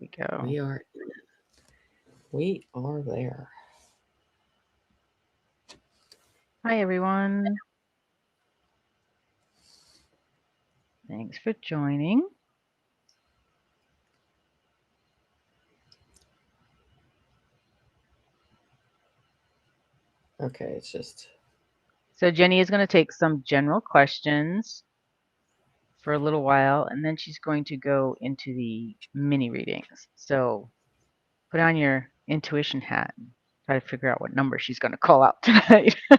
we go. We are there. Hi, everyone. Thanks for joining. Okay, it's just... So Jenny is going to take some general questions for a little while, and then she's going to go into the mini readings. So put on your intuition hat and try to figure out what number she's going to call out tonight. Yeah.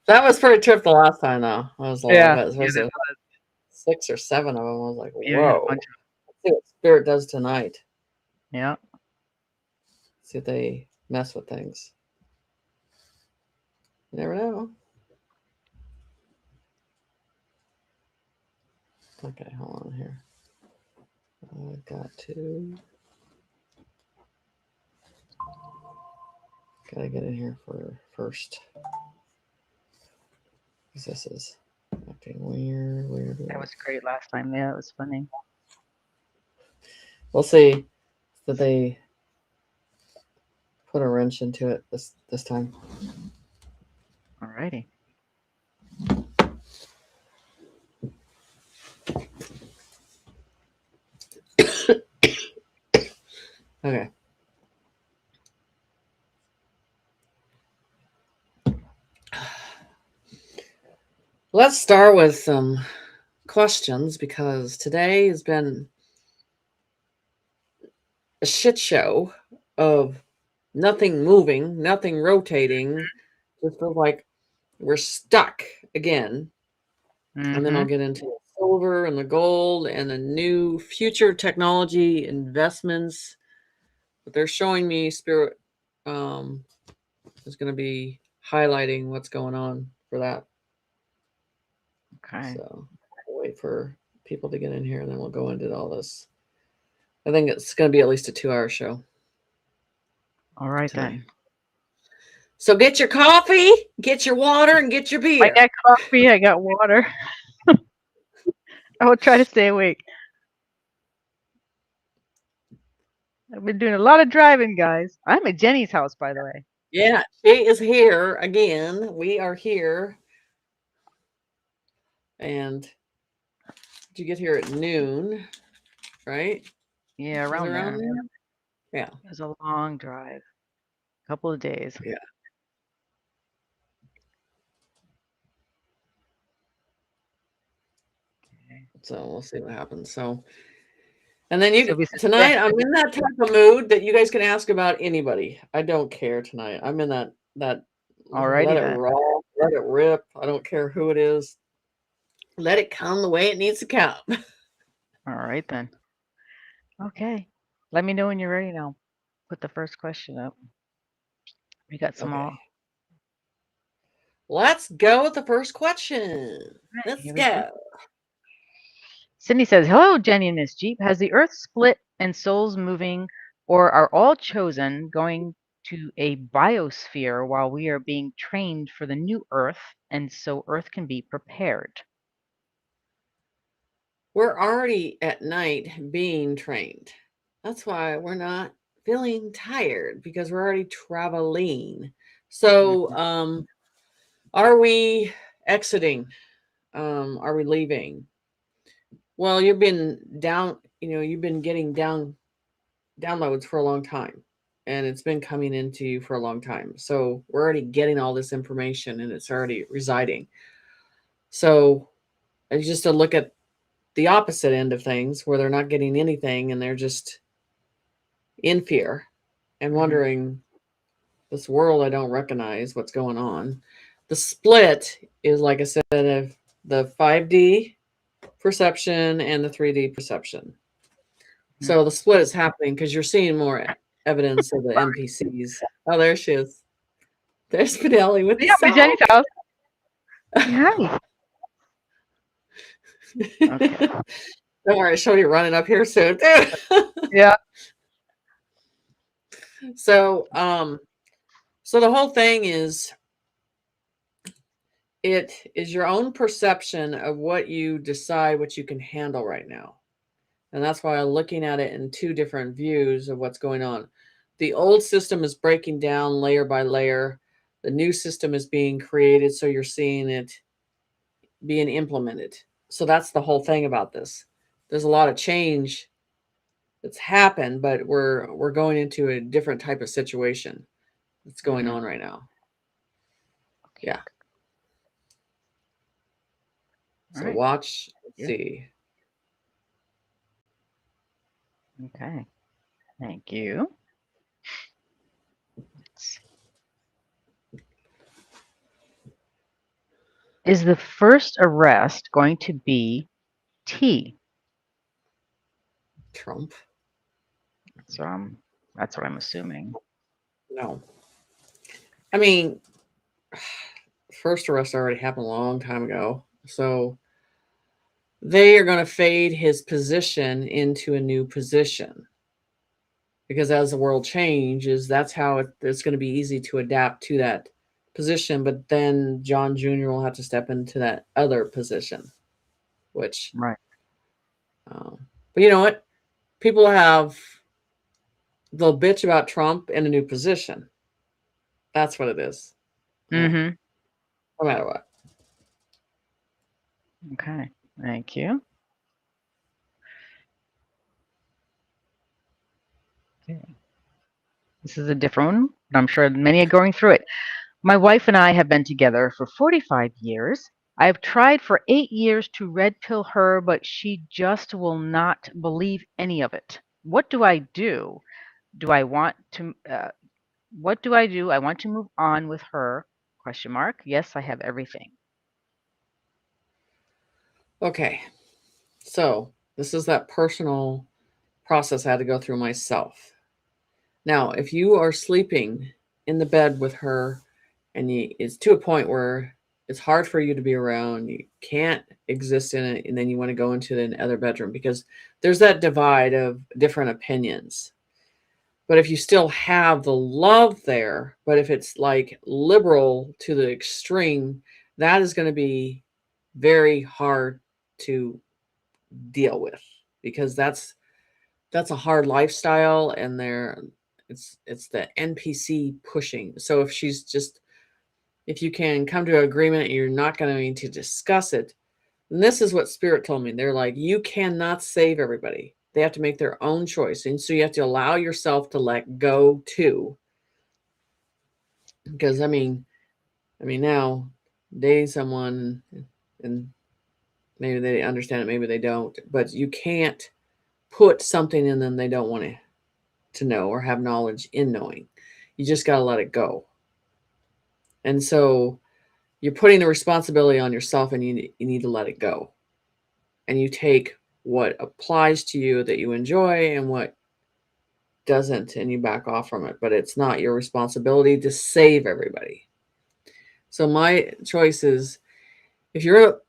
That was pretty trip the last time, though. I was like, Yeah. was it 6 or 7 of them? I was like, Yeah, we had a whoa. bunch Let's see what Spirit does tonight. Yeah. See if they mess with things. You never know. Okay, hold on here. I got to... Gotta get in here for first. Because this is acting weird. That was great last time. Yeah, it was funny. We'll see that they put a wrench into it this time. Alrighty. Okay. Let's start with some questions because today has been a shit show of nothing moving, nothing rotating. Just feels like we're stuck again. And then I'll get into the silver and the gold and the new future technology investments. But they're showing me Spirit is going to be highlighting what's going on for that. Okay. So I'll wait for people to get in here and then we'll go into all this. I think it's going to be at least a 2-hour show. All right tonight. then. So get your coffee, get your water, and get your beer. I got coffee. I got water. I will try to stay awake. I've been doing a lot of driving, guys. I'm at Jenny's house, by the way. Yeah, she is here again. We are here. And did you get here at noon, right? Yeah, around there. Noon? Yeah. It was a long drive. A couple of days. Yeah. Okay. So we'll see what happens. So, and then tonight I'm in that type of mood that you guys can ask about anybody. I don't care tonight. I'm in that Alrighty let it then. roll, let it rip. I don't care who it is. Let it come the way it needs to come. All right then. Okay. Let me know when you're ready now. Put the first question up. We got some more. Let's go with the first question. Let's go. Sydney says, hello, Jenny and Miss Jeep. Has the earth split and souls moving, or are all chosen going to a biosphere while we are being trained for the new earth, and so earth can be prepared? We're already at night being trained. That's why we're not feeling tired because we're already traveling. So, are we exiting? Are we leaving? Well, you've been you've been getting downloads for a long time, and it's been coming into you for a long time. So we're already getting all this information and it's already residing. So just to look at the opposite end of things where they're not getting anything and they're just in fear and wondering, this world I don't recognize, what's going on. The split is, like I said, of the 5D perception and the 3D perception. So the split is happening because you're seeing more evidence of the NPCs. Oh, there she is. There's Fidelity with the song. Jenny's house. Hi. Okay. Don't worry, she'll be running up here soon too. Yeah. So, so the whole thing is, it is your own perception of what you decide what you can handle right now. And that's why I'm looking at it in two different views of what's going on. The old system is breaking down layer by layer. The new system is being created, so you're seeing it being implemented. So that's the whole thing about this. There's a lot of change that's happened, but we're going into a different type of situation that's going Mhm. on right now. Okay. Yeah. All So right. watch, let's Yeah. see. Okay. Thank you. Is the first arrest going to be T? Trump. So that's what I'm assuming. No. I mean, first arrest already happened a long time ago. So they are going to fade his position into a new position because as the world changes, that's how it's going to be easy to adapt to that position. But then John Jr. will have to step into that other position, which, Right. um, but you know what? People they'll bitch about Trump in a new position. That's what it is. Yeah, Mm-hmm. no matter what. Okay. Thank you. Okay. This is a different one, but I'm sure many are going through it. My wife and I have been together for 45 years. I have tried for 8 years to red pill her, but she just will not believe any of it. What do I do? Do I want to? What do I do? I want to move on with her. Question mark. Yes, I have everything. Okay, so this is that personal process I had to go through myself. Now, if you are sleeping in the bed with her and it's to a point where it's hard for you to be around, you can't exist in it, and then you want to go into the other bedroom because there's that divide of different opinions. But if you still have the love there, but if it's like liberal to the extreme, that is going to be very hard to deal with because that's a hard lifestyle and it's the NPC pushing. So if you can come to an agreement and you're not going to discuss it, and this is what spirit told me. They're like, you cannot save everybody. They have to make their own choice. And so you have to allow yourself to let go too. Because I mean now dating someone and maybe they understand it, maybe they don't, but you can't put something in them they don't want to know or have knowledge in knowing. You just got to let it go. And so you're putting the responsibility on yourself and you need to let it go. And you take what applies to you that you enjoy and what doesn't and you back off from it. But it's not your responsibility to save everybody. So my choice is if you're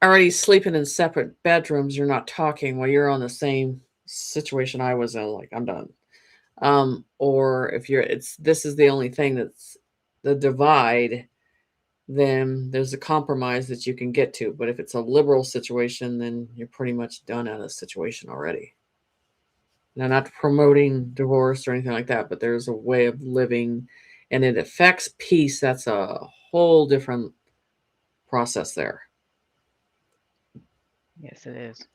already sleeping in separate bedrooms, you're not talking while you're on the same situation I was in, like I'm done. Or if this is the only thing that's the divide, then there's a compromise that you can get to. But if it's a liberal situation, then you're pretty much done at a situation already. Now, not promoting divorce or anything like that, but there's a way of living and it affects peace. That's a whole different process there. Yes, it is.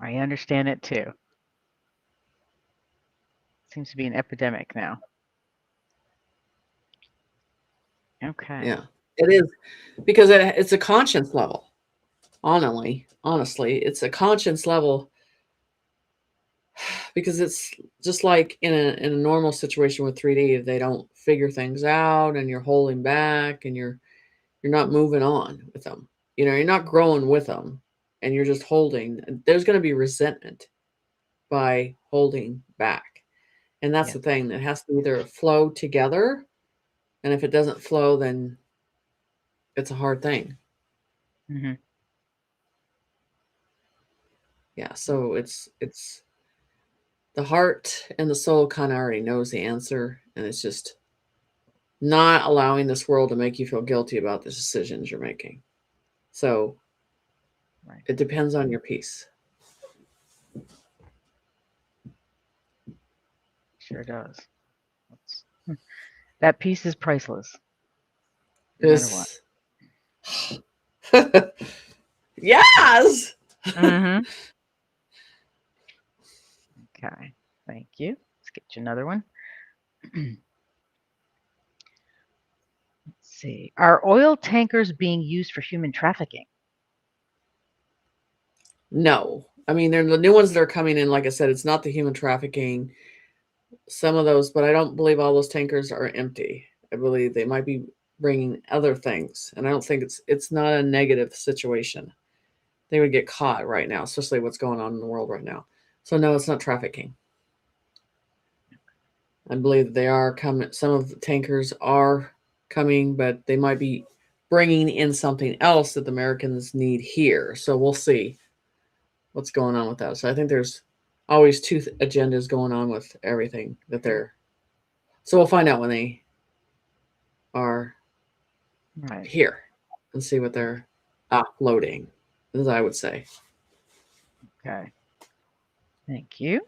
I understand it too. Seems to be an epidemic now. Okay. Yeah, it is because it's a conscience level. Honestly, it's a conscience level because it's just like in a normal situation with 3D, if they don't figure things out and you're holding back and you're not moving on with them. You're not growing with them and you're just holding. There's going to be resentment by holding back. And that's the Yes. thing that has to either flow together. And if it doesn't flow, then it's a hard thing. Mm-hmm. Yeah. So it's the heart and the soul kind of already knows the answer. And it's just not allowing this world to make you feel guilty about the decisions you're making. So Right. it depends on your peace. Sure does. That's, that piece is priceless, no matter what. This, yes. Mm-hmm. Okay. Thank you. Let's get you another one. Let's see. Are oil tankers being used for human trafficking? No, I mean they're the new ones that are coming in. Like I said, it's not the human trafficking. Some of those, but I don't believe all those tankers are empty. I believe they might be bringing other things, and I don't think it's not a negative situation. They would get caught right now, especially what's going on in the world right now. So no, it's not trafficking. I believe that they are coming. Some of the tankers are coming, but they might be bringing in something else that the Americans need here. So we'll see what's going on with that. So I think there's always two agendas going on with everything that they're. So we'll find out when they are Right. here and see what they're uploading, as I would say. Okay. Thank you.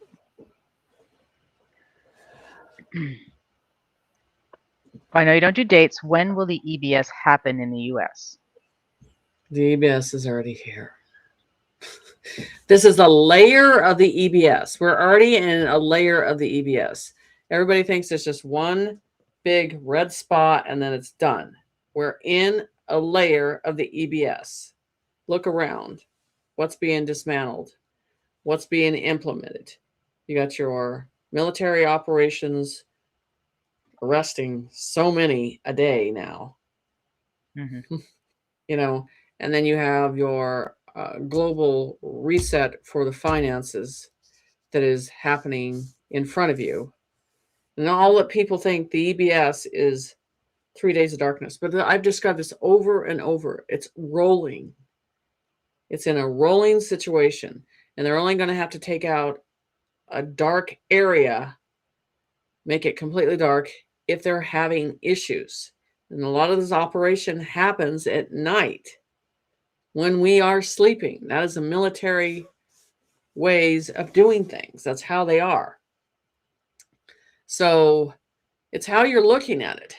I know you don't do dates. When will the EBS happen in the US? The EBS is already here. This is a layer of the EBS. We're already in a layer of the EBS. Everybody thinks it's just one big red spot and then it's done. We're in a layer of the EBS. Look around. What's being dismantled? What's being implemented? You got your military operations arresting so many a day now, Mm-hmm. you know, and then you have your global reset for the finances that is happening in front of you. And all that people think the EBS is 3 days of darkness, but I've described this over and over. It's rolling. It's in a rolling situation, and they're only going to have to take out a dark area, make it completely dark if they're having issues. And a lot of this operation happens at night when we are sleeping. That is the military ways of doing things. That's how they are. So it's how you're looking at it.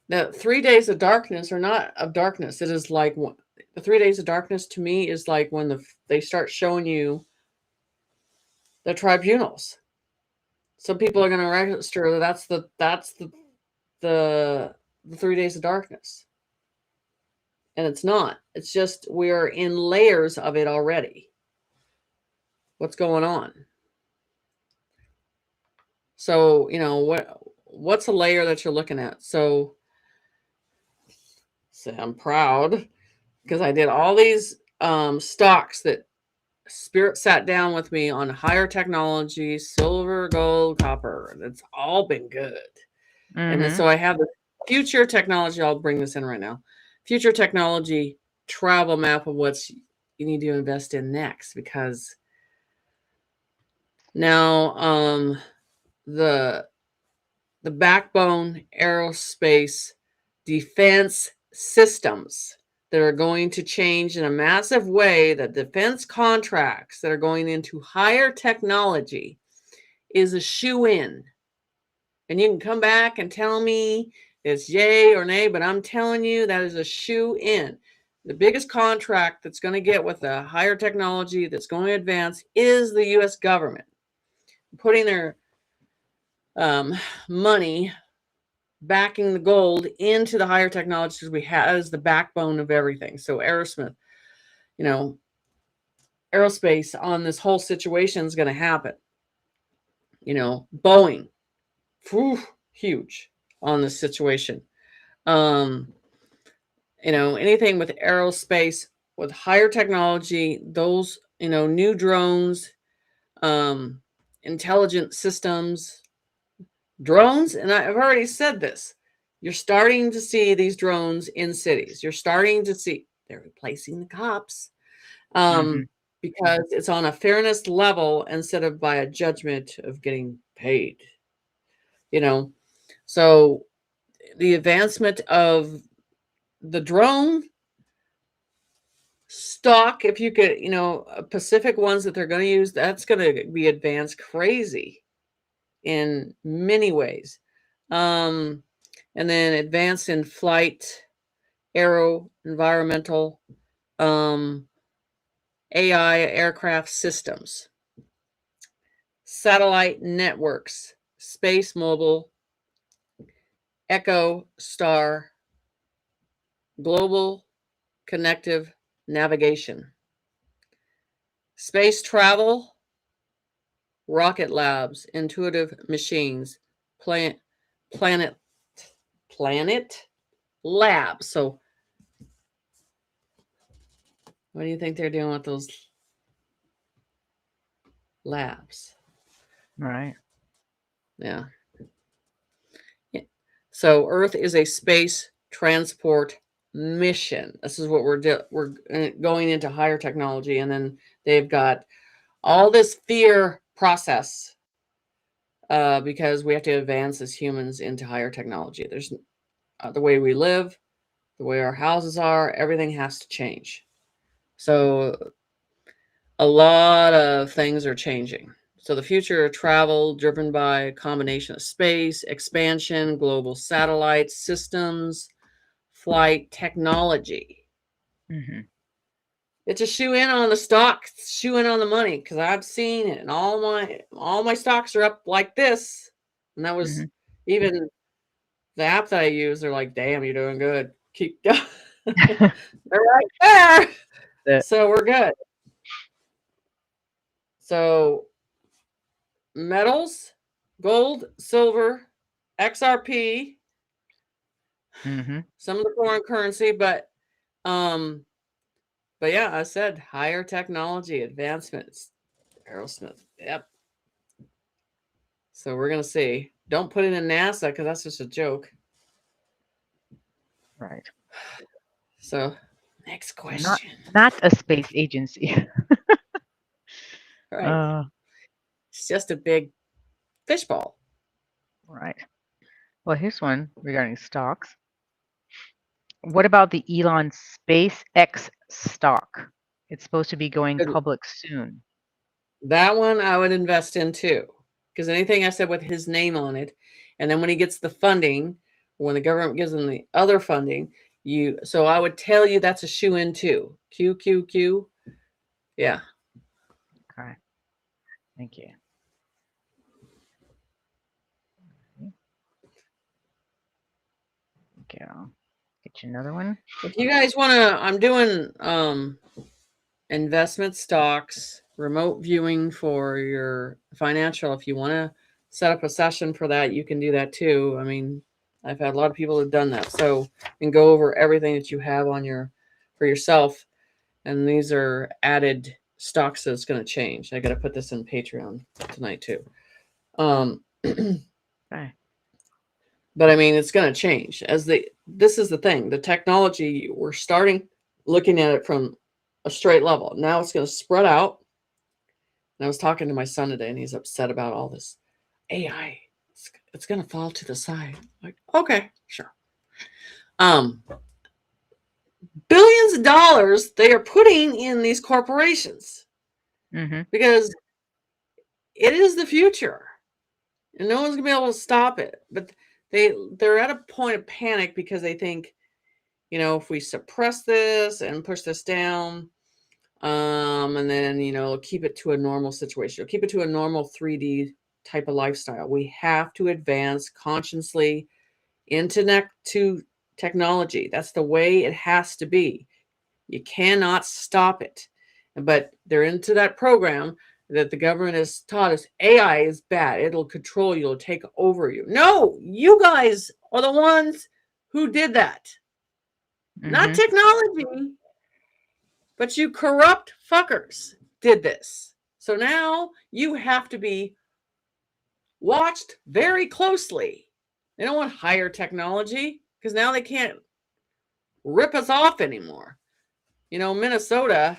The 3 days of darkness are not of darkness. It is like the 3 days of darkness to me is like when they start showing you the tribunals. Some people are going to register the 3 days of darkness, and it's not. It's just we're in layers of it already. What's going on? So what's a layer that you're looking at? So I'm proud because I did all these stocks that Spirit sat down with me on higher technology, silver, gold, copper. It's all been good. And then Mm-hmm. so I have the future technology. I'll bring this in right now. Future technology travel map of what's you need to invest in next, because now the backbone aerospace defense systems that are going to change in a massive way, the defense contracts that are going into higher technology is a shoe in. And you can come back and tell me it's yay or nay, but I'm telling you that is a shoe in. The biggest contract that's going to get with the higher technology that's going to advance is the US government putting their money backing the gold into the higher technologies we have as the backbone of everything. So Aerosmith, you know, aerospace on this whole situation is going to happen. Boeing, whew, huge on this situation. Um, anything with aerospace with higher technology, those, new drones, um, intelligent systems, drones. And I've already said this. You're starting to see these drones in cities. You're starting to see they're replacing the cops, Mm-hmm. because it's on a fairness level instead of by a judgment of getting paid. You know, so the advancement of the drone stock, if you could, Pacific ones that they're going to use, that's going to be advanced crazy. in many ways. And then advanced in flight, aero, environmental, um, AI aircraft systems, satellite networks, space mobile, echo star, global connective navigation, space travel, rocket labs, intuitive machines, planet planet planet labs. So what do you think they're doing with those labs? Right. Yeah. Yeah. So Earth is a space transport mission. This is what we're going into higher technology, and then they've got all this fear process because we have to advance as humans into higher technology. There's the way we live, the way our houses are, everything has to change. So a lot of things are changing. So the future of travel driven by a combination of space, expansion, global satellite systems, flight technology. Mm-hmm. It's a shoe in on the stock, shoe in on the money because I've seen it, and all my stocks are up like this. And that was Mm-hmm. even the app that I use. They're like, "Damn, you're doing good. Keep going." They're right there, The, so we're good. So metals, gold, silver, XRP, mm-hmm. some of the foreign currency, um, but yeah, I said higher technology advancements. Aerosmith. Yep. So we're gonna see. Don't put it in NASA because that's just a joke. Right. So next Not question. not a space agency. Right. It's just a big fishbowl. Right. Well, here's one regarding stocks. What about the Elon SpaceX stock? It's supposed to be going Good. public soon. That one I would invest in too. Because anything I said with his name on it, and then when he gets the funding, when the government gives him the other funding, so I would tell you that's a shoe in too. Q Q Q. Yeah. Okay. Thank you. Okay, I'll get you another one. If you guys wanna, I'm doing investment stocks, remote viewing for your financial. If you want to set up a session for that, you can do that too. I mean, I've had a lot of people who've done that. So, and go over everything that you have on for yourself. And these are added stocks that's going to change. I got to put this in Patreon tonight too. Okay. But I mean, it's going to change this is the thing, the technology, we're starting looking at it from a straight level. Now it's going to spread out. And I was talking to my son today, and he's upset about all this AI. It's going to fall to the side. Like, okay, sure. Billions of dollars they are putting in these corporations Mm-hmm. because it is the future, and no one's gonna be able to stop it. But they're at a point of panic because they think, if we suppress this and push this down, and then keep it to a normal situation, keep it to a normal 3D type of lifestyle. We have to advance consciously to technology. That's the way it has to be. You cannot stop it. But they're into that program that the government has taught us. AI is bad. It'll control you. It'll take over you. No, you guys are the ones who did that. Not Mm-hmm. technology, but you corrupt fuckers did this. So now you have to be watched very closely. They don't want higher technology because now they can't rip us off anymore. Minnesota,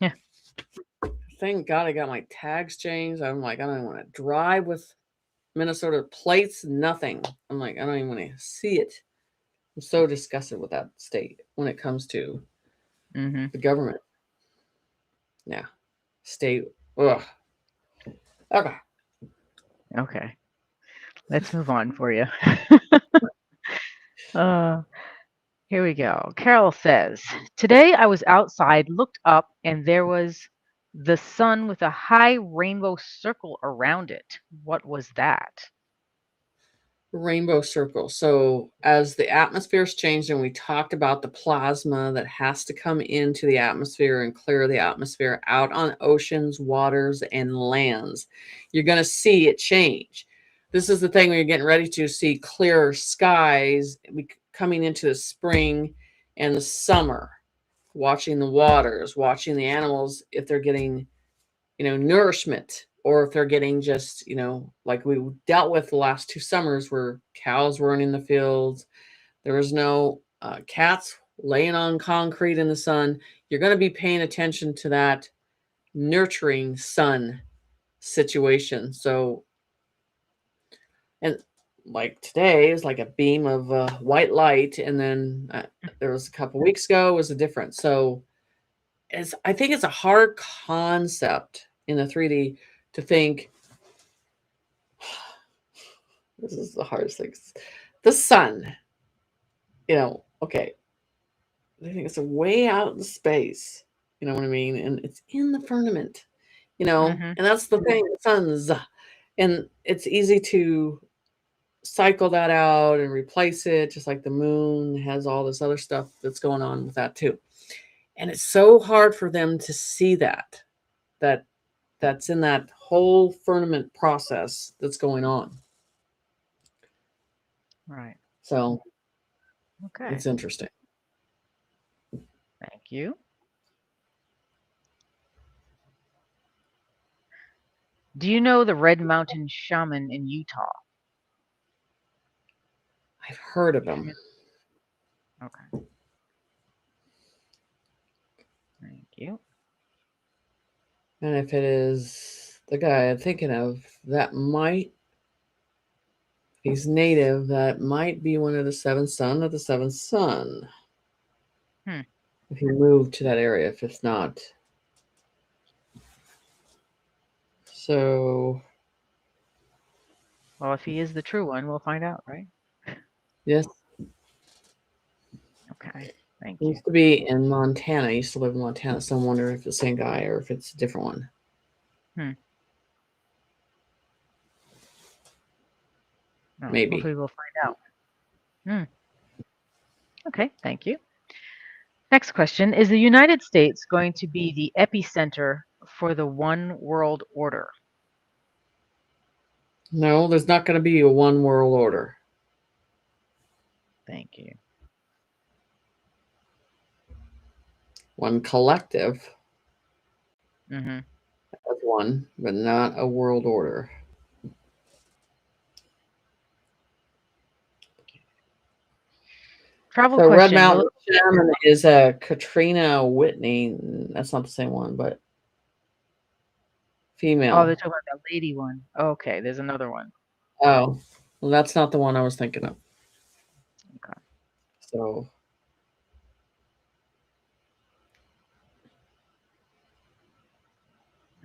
Yeah. thank God I got my tags changed. I'm like, I don't even want to drive with Minnesota plates, nothing. I'm like, I don't even want to see it. I'm so disgusted with that state when it comes to Mm-hmm. the government. Yeah. State. Ugh. Okay. Okay. Let's move on for you. uh, Here we go. Carol says, "Today I was outside, looked up, and there was the sun with a high rainbow circle around it. What was that?" Rainbow circle. So as the atmosphere's changed, and we talked about the plasma that has to come into the atmosphere and clear the atmosphere out on oceans, waters, and lands, you're going to see it change. This is the thing when you're getting ready to see clearer skies coming into the spring and the summer, watching the waters, watching the animals if they're getting nourishment, or if they're getting just, like we dealt with the last 2 summers where cows were running the fields, there was no cats laying on concrete in the sun. You're going to be paying attention to that nurturing sun situation. So, and like today is like a beam of white light, and then there was a couple weeks ago was a difference. So I think it's a hard concept in the 3D to think. This is the hardest thing. The sun, okay, I think it's way out in space. You know what I mean? And it's in the firmament, Hmm. and that's the thing, the sun's. And it's easy to cycle that out and replace it, just like the moon has all this other stuff that's going on with that too. And it's so hard for them to see that that's in that whole firmament process that's going on. Right. So Okay. it's interesting. Thank you. Do you know the Red Mountain Shaman in Utah? I've heard of You them. familiar? Okay. Thank you. And if it is the guy I'm thinking of, that might, he's native, that might be one of the seventh son of the seventh son. Hmm. If he moved to that area, if it's not. So, Well, if he is the true one, we'll find out, right? yes, Okay. Thank he you. used to be in Montana. He used to live in Montana. So I'm wondering if it's the same guy or if it's a different one. Hmm. Oh, Maybe. hopefully we'll find out. Hmm. Okay. Thank you. Next question. Is the United States going to be the epicenter for the one world order? No, there's not going to be a one world order. Thank you. One collective Hmm. as one, but not a world order. Travel So Red question. Mountain Shaman is a Katrina Whitney. That's not the same one, but Oh, they're female. talking about that lady one. Okay, there's another one. Oh, well, that's not the one I was thinking of. Okay. So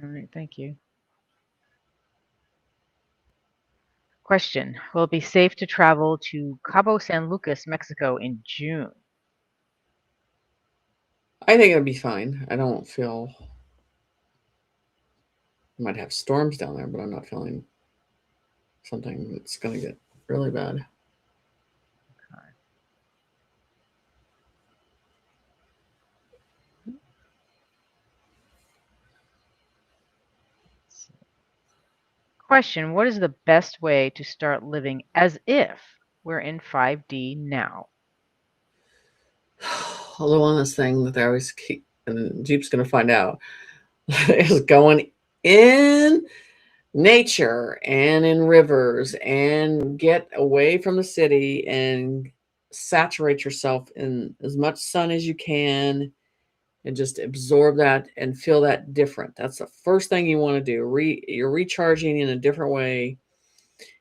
All right. Thank you. Question. Will it be safe to travel to Cabo San Lucas, Mexico in June? I think it'll be fine. I don't feel I might have storms down there, but I'm not feeling something that's going to get really bad. Question. What is the best way to start living as if we're in 5D now? Although on this thing that they always keep, and Jeep's going to find out, is going in nature and in rivers and get away from the city and saturate yourself in as much sun as you can and just absorb that and feel that different. That's the first thing you want to do. You're recharging in a different way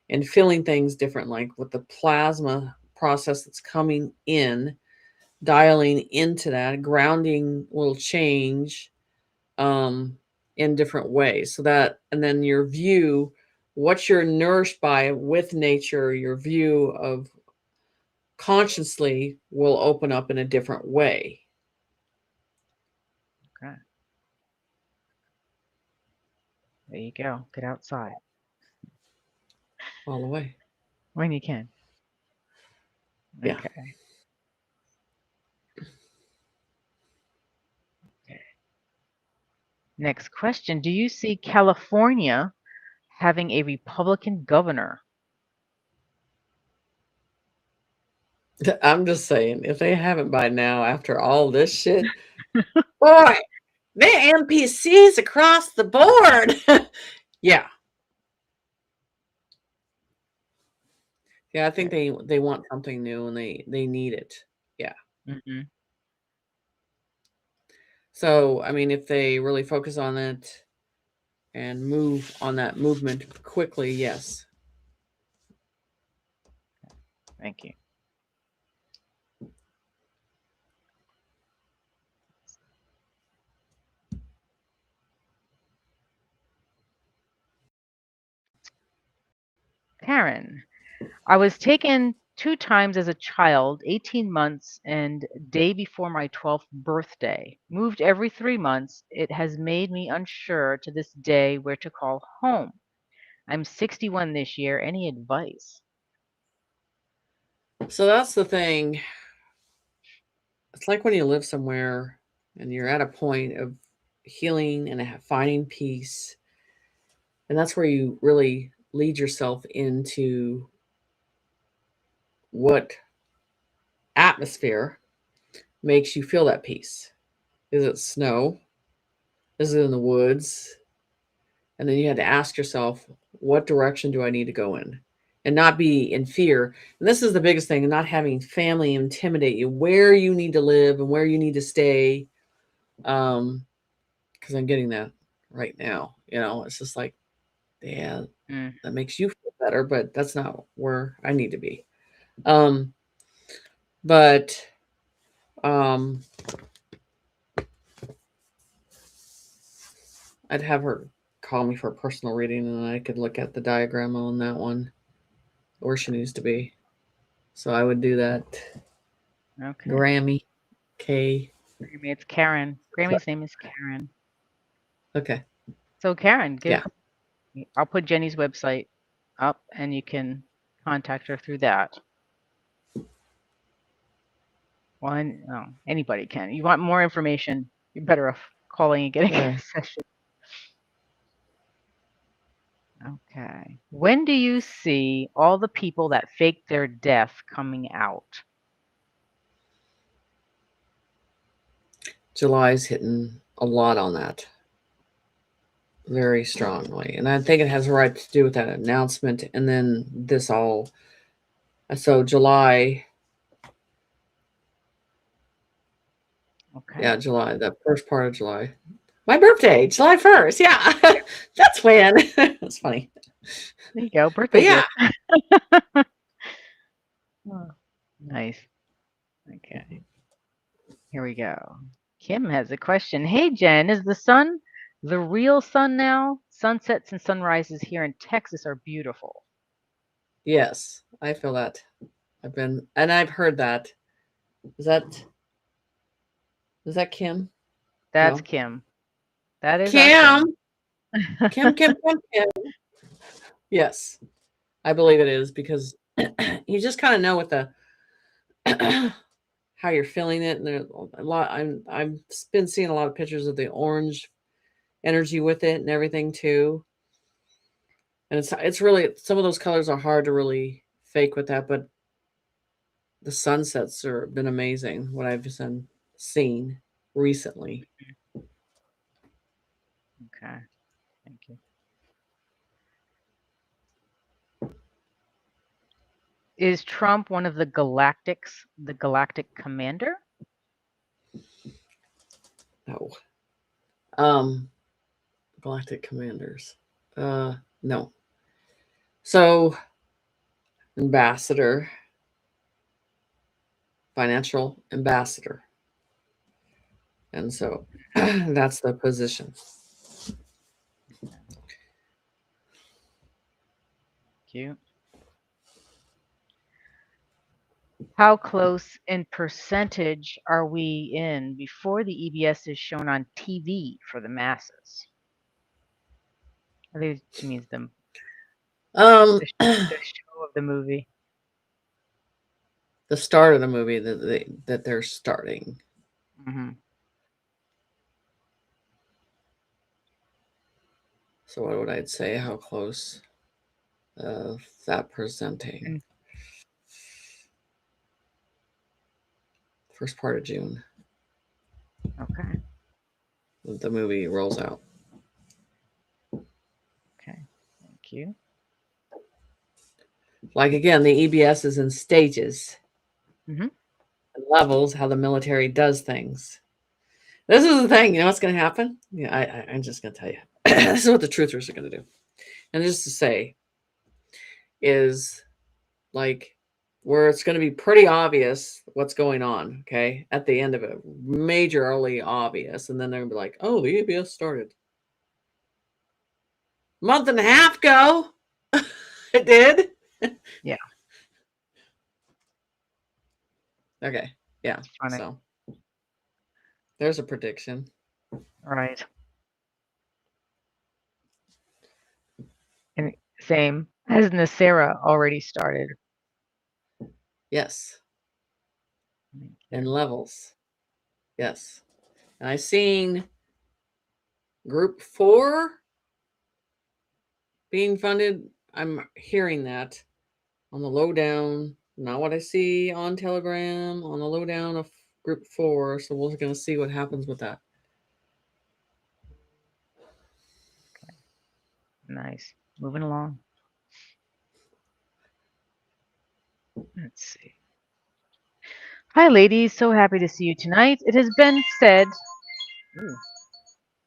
and feeling things different, like with the plasma process that's coming in, dialing into that, grounding will change um, in different ways. So that, and then your view what you're nourished by with nature, your view of consciously will open up in a different way. Okay. There you go. Get outside All the way. when you can. Yeah. Okay. Next question. Do you see California having a Republican governor? I'm just saying, if they haven't by now, after all this shit, boy, they're NPCs across the board. Yeah. Yeah, I think they want something new and they need it. Yeah. Mm-hmm. So, I mean, if they really focus on it and move on that movement quickly, yes. Thank you. Karen, I was taken 2 times as a child, 18 months and day before my 12th birthday. Moved every 3 months. It has made me unsure to this day where to call home. I'm 61 this year. Any advice? So that's the thing. It's like when you live somewhere and you're at a point of healing and finding peace. And that's where you really lead yourself into what atmosphere makes you feel that peace. Is it snow? Is it in the woods? And then you had to ask yourself, what direction do I need to go in? And not be in fear. And this is the biggest thing, not having family intimidate you where you need to live and where you need to stay. Because I'm getting that right now. It's just like, yeah, Mm, that makes you feel better, but that's not where I need to be. Um, but um, I'd have her call me for a personal reading, and I could look at the diagram on that one where she needs to be. So I would do that. okay. Grammy K. Grammy, it's Karen. Grammy's name is Karen. Okay. So Karen, Yeah. I'll put Jenny's website up and you can contact her through that. Well, anybody can. You want more information, you're better off calling and getting a session. Okay. When do you see all the people that faked their death coming out? July's hitting a lot on that very strongly. And I think it has a right to do with that announcement and then this all. So July, Okay. yeah, July, the first part of July. My birthday, July 1st. Yeah. That's when. That's funny. There you go. But Birthday yeah. gift. Oh, nice. Okay. Here we go. Kim has a question. Hey, Jen, is the sun the real sun now? Sunsets and sunrises here in Texas are beautiful. Yes, I feel that. I've heard that. Is that is that Kim? That's No. Kim. That is our Kim. Kim. Kim. Yes, I believe it is because you just kind of know what the how you're feeling it, and there's a lot. I've been seeing a lot of pictures of the orange energy with it and everything too. And it's really some of those colors are hard to really fake with that, but the sunsets are been amazing. What I've seen recently. Okay. Thank you. Is Trump one of the galactic commander? No. Galactic Commanders. No. So, ambassador, financial ambassador. And so that's the position. you. How close in percentage are we in before the EBS is shown on TV for the masses? I think she means Um, the show of the movie. the start of the movie that they're starting. Mm-hmm. So what would I say? How close that presenting? And, First part of June. okay. The movie rolls out. Okay. Thank you. Like again, the EBS is in stages, Mm-hmm. levels, how the military does things. This is the thing. You know what's going to happen? Yeah, I'm just going to tell you. This is what the truthers are going to do. And just to say is like where it's going to be pretty obvious what's going on, okay, at the end of it, majorly obvious. And then they're going to be like, oh, the EBS started a month and a half ago. It did? Yeah. Okay. Yeah. It's funny. So there's a prediction. Right. And same. Has Nasera already started? Yes. Thank And you. levels. Yes. And I've seen group 4 being funded. I'm hearing that on the lowdown, not what I see on Telegram, on the lowdown of group 4. So we're going to see what happens with that. Nice. Moving along. Let's see. Hi, ladies. So happy to see you tonight. It has been said. Ooh,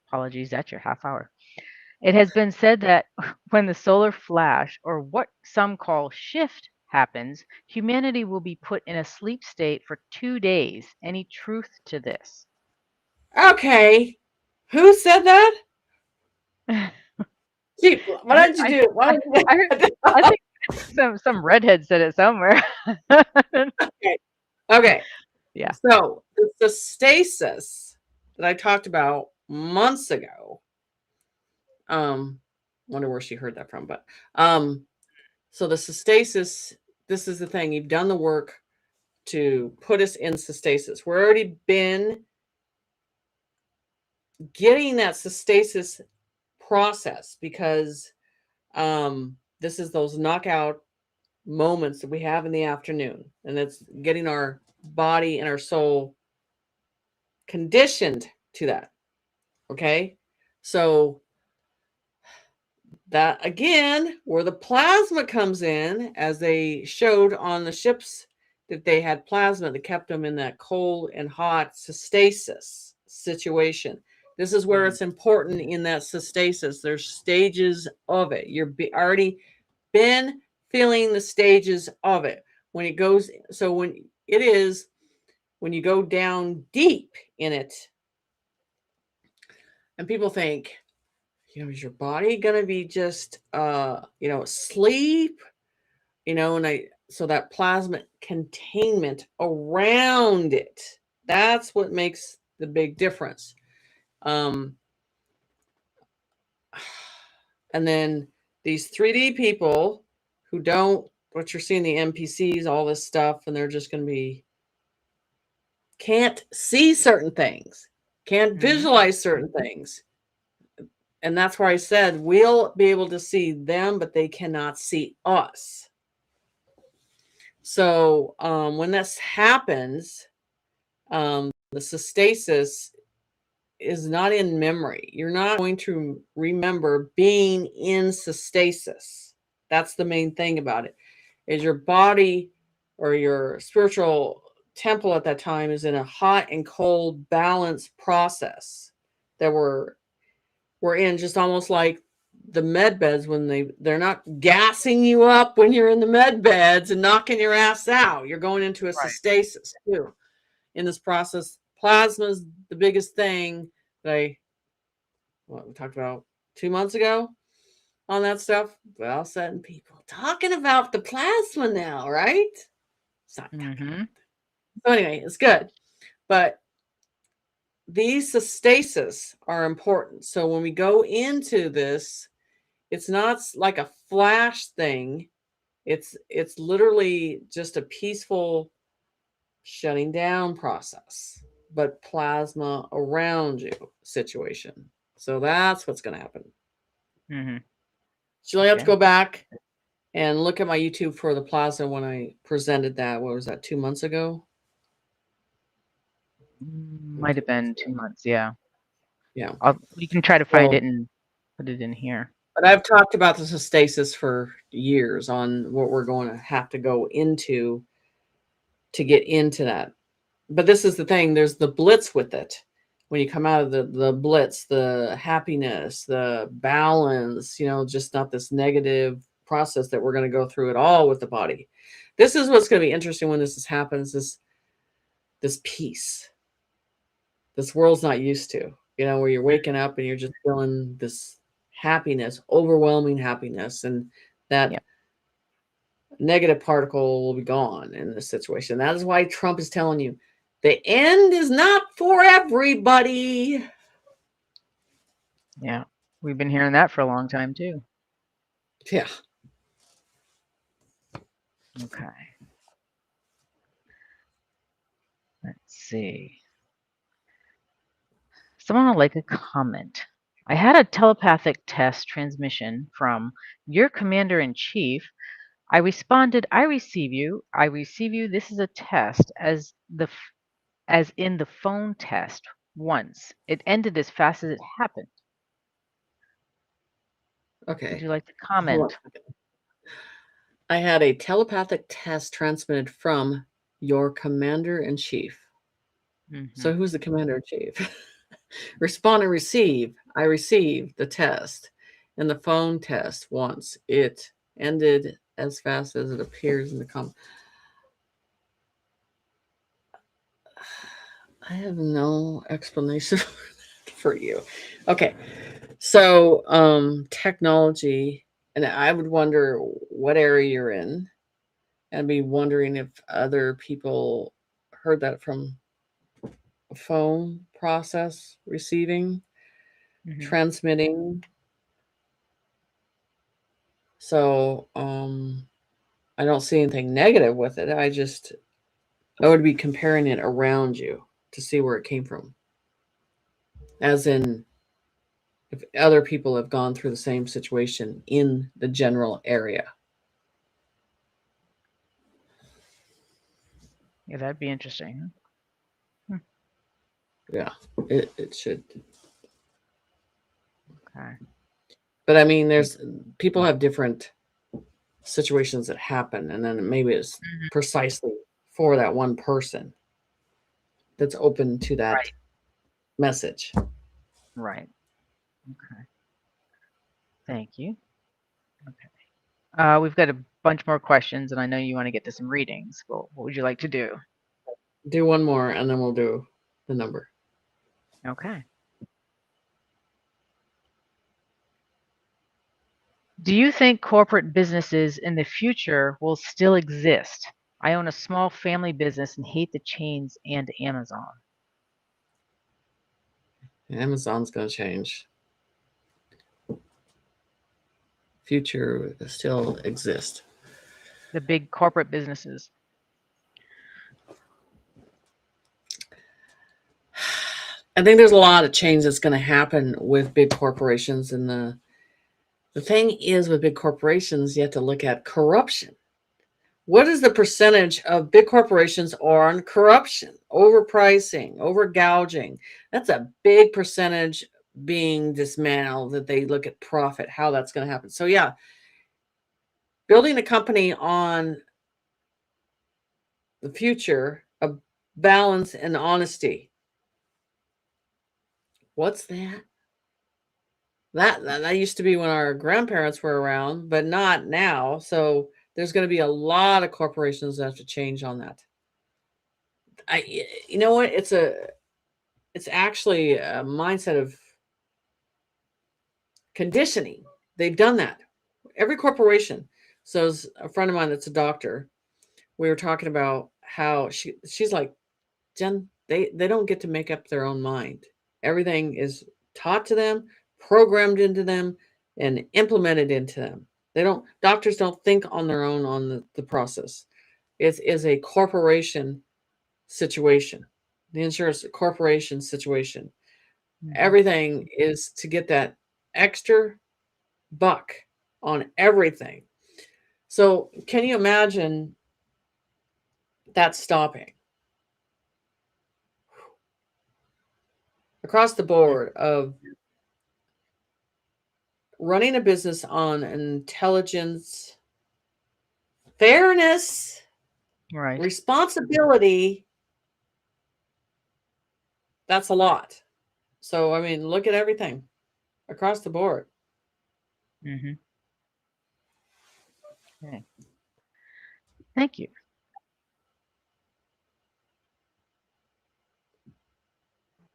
apologies, that's your half hour. It has been said that when the solar flash, or what some call shift, happens, humanity will be put in a sleep state for 2 days. Any truth to this? Okay. Who said that? I Gee, why heard, don't you do it? Why don't you I heard, do I it? think some redhead said it somewhere. Okay. Okay. Yeah. So the stasis that I talked about months ago. Wonder where she heard that from, but so the stasis, this is the thing. You've done the work to put us in stasis. We're already been getting that stasis process because this is those knockout moments that we have in the afternoon, and it's getting our body and our soul conditioned to that. Okay, so that again, where the plasma comes in, as they showed on the ships that they had plasma that kept them in that cold and hot stasis situation. This is where it's important in that stasis. There's stages of it. You're already been feeling the stages of it. When it goes, so when it is, when you go down deep in it, and people think, is your body going to be just, sleep, and so that plasma containment around it, that's what makes the big difference. And then these 3D people who don't, what you're seeing, the NPCs, all this stuff, and they're just going to be, can't see certain things, can't visualize certain things. And that's where I said we'll be able to see them, but they cannot see us. So when this happens, the stasis is not in memory. You're not going to remember being in stasis. That's the main thing about it, is your body or your spiritual temple at that time is in a hot and cold balance process that we're in, just almost like the med beds when they're not gassing you up when you're in the med beds and knocking your ass out. You're going into a Right. stasis too in this process. Plasma is the biggest thing that we talked about 2 months ago. on that stuff. But all of a sudden, people talking about the plasma now, right? Stop talking about that. So anyway, it's good. But these stasis are important. So when we go into this, it's not like a flash thing. It's literally just a peaceful shutting down process, but plasma around you situation. So that's what's going to happen. Mm-hmm. So you'll have to Okay. go back and look at my YouTube for the plasma when I presented that. What was that, 2 months ago? Might have been 2 months. Yeah. Yeah. We can try to find So, it and put it in here. but I've talked about the stasis for years on what we're going to have to go into to get into that. But this is the thing, there's the blitz with it. When you come out of the blitz, the happiness, the balance, just not this negative process that we're going to go through it all with the body. This is what's going to be interesting when this happens, this peace. This world's not used to, where you're waking up and you're just feeling this happiness, overwhelming happiness, and that Yep. negative particle will be gone in this situation. That is why Trump is telling you the end is not for everybody. Yeah. We've been hearing that for a long time too. Yeah. Okay. Let's see. Someone would like a comment. I had a telepathic test transmission from your commander in chief. I responded, I receive you. I receive you. This is a test as in the phone test once. It ended as fast as it happened. Would Okay. you like to Hold on. comment? I had a telepathic test transmitted from your commander in chief. Mm-hmm. So who's the commander in chief? Respond and receive. I received the test and the phone test once. It ended as fast as it appears in the comment. I have no explanation for you. Okay. So, technology, and I would wonder what area you're in, and be wondering if other people heard that from a phone process, receiving, Mm-hmm. transmitting. So, I don't see anything negative with it. I would be comparing it around you to see where it came from, as in if other people have gone through the same situation in the general area. Yeah, that'd be interesting. Hmm. Yeah, it should. Okay. But I mean, there's people have different situations that happen, and then maybe it's Mhm. precisely for that one person that's open to that Right. message. Right. Okay. Thank you. Okay. We've got a bunch more questions, and I know you want to get to some readings. Well, what would you like to do? Do one more, and then we'll do the number. Okay. Do you think corporate businesses in the future will still exist? I own a small family business and hate the chains and Amazon. Amazon's going to change. Future still exist. The big corporate businesses. I think there's a lot of change that's going to happen with big corporations, and the thing is with big corporations, you have to look at corruption. What is the percentage of big corporations on corruption, overpricing, overgouging? That's a big percentage being dismantled, that they look at profit, how that's going to happen. So, yeah, building a company on the future of balance and honesty. What's that? That used to be when our grandparents were around, but not now. So, there's going to be a lot of corporations that have to change on that. You know what? It's actually a mindset of conditioning. They've done that. Every corporation. So as a friend of mine that's a doctor, we were talking about how she's like, Jen, they don't get to make up their own mind. Everything is taught to them, programmed into them, and implemented into them. They don't Doctors don't think on their own on the process. It is a corporation situation. The insurance corporation situation. Mm-hmm. Everything is to get that extra buck on everything. So can you imagine that stopping across the board of running a business on intelligence, fairness, Right. responsibility? That's a lot. So, I mean, look at everything across the board. Mm-hmm. Okay. Thank you.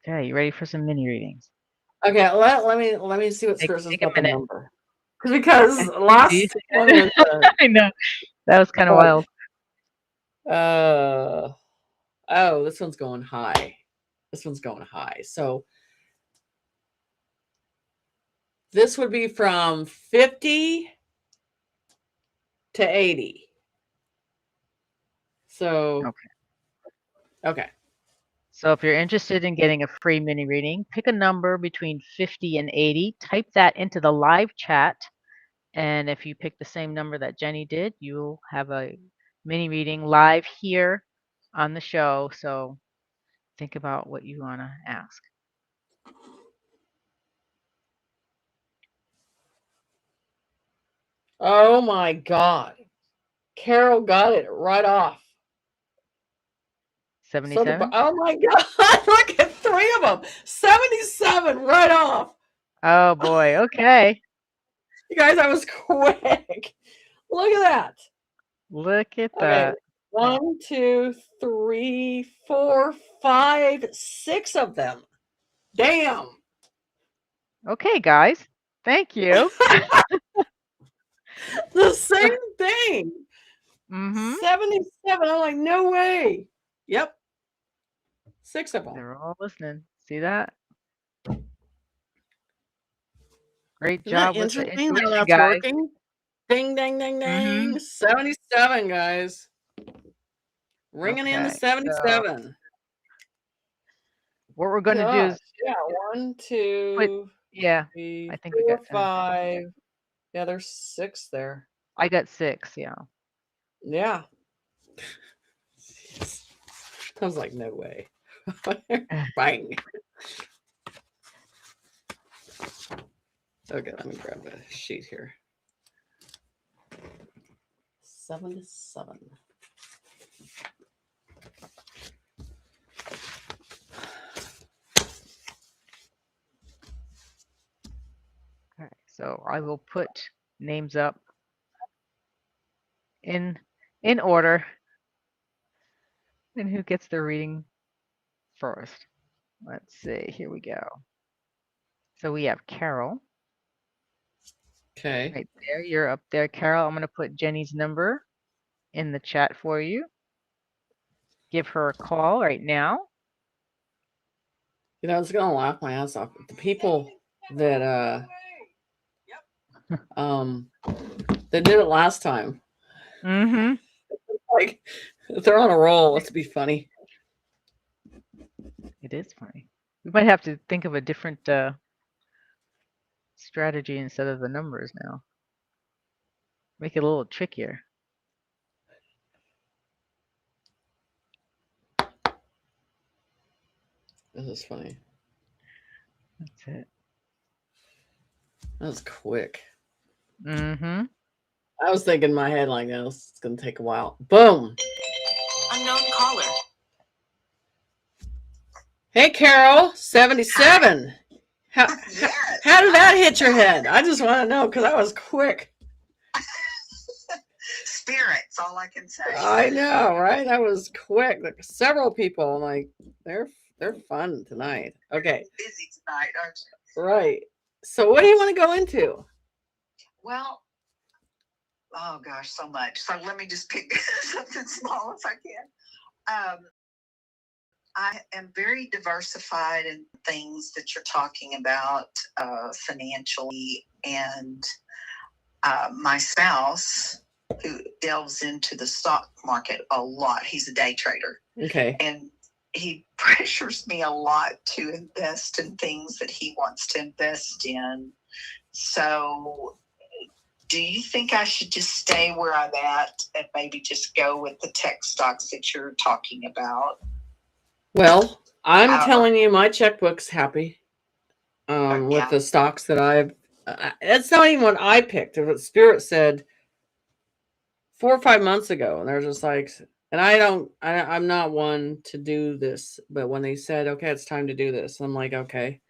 Okay, you ready for some mini readings? Okay, let me see what Take, Spurs has take a got the minute. number. Because Do you last one was I know. That was kind of like wild. uh oh, this one's going high. This one's going high. So this would be from 50 to 80. So Okay. okay. So if you're interested in getting a free mini reading, pick a number between 50 and 80, type that into the live chat, and if you pick the same number that Jenny did, you'll have a mini reading live here on the show. So think about what you want to ask. Oh my God. Carol got it right off. So did, 77? oh my God, look at three of them. 77 right off. Oh boy. Okay. You guys, I was quick. Look at that. Look at Okay. that. 1, 2, 3, 4, 5, 6 of them. Damn. Okay, guys. Thank you. The same thing. Mm-hmm. 77. I'm like, no way. Yep. 6 of them. They're all listening. See that? Great Isn't that job with the interesting how intuition, that's guys. working? Ding, ding, ding, Mm-hmm. ding. 77, guys. Ringing in the Okay. So 77. what we're going to do Gosh. is Yeah. 1, put, 2, yeah, 3, I think we 4, got 5. Yeah, there's 6 there. I got 6, yeah. Yeah. I was like, no way. Bang. Okay, let me grab a sheet here. 77. Okay. So I will put names up in order and who gets the reading first. Let's see. Here we go. So we have Carol Okay. right there. You're up there, Carol. I'm going to put Jenny's number in the chat for you. Give her a call right now. You know, I was gonna laugh my ass off. The people that um that did it last time. Mm-hmm. Like they're on a roll. Let's be funny. It is funny. We might have to think of a different strategy instead of the numbers now. Make it a little trickier. This is funny. That's it. That was quick. Mm-hmm. I was thinking in my head like, no, it's gonna take a while. Boom. Unknown caller. Hey Carol, 77. How Yes. how did that hit your head? I just want to know because I was quick. Spirits, all I can say. I know, right? I was quick. Like, several people, like they're fun tonight. Okay, Busy tonight, aren't you? right. So what do you want to go into? Well, oh gosh, so much. So let me just pick something small if I can. I am very diversified in things that you're talking about financially, and my spouse, who delves into the stock market a lot, he's a day trader. Okay. And he pressures me a lot to invest in things that he wants to invest in. So do you think I should just stay where I'm at and maybe just go with the tech stocks that you're talking about? Well, I'm telling you, my checkbook's happy with Yeah. the stocks that I've. It's not even what I picked. It was what Spirit said 4 or 5 months ago, and they're just like, and I'm not one to do this, but when they said, okay, it's time to do this, I'm like, okay.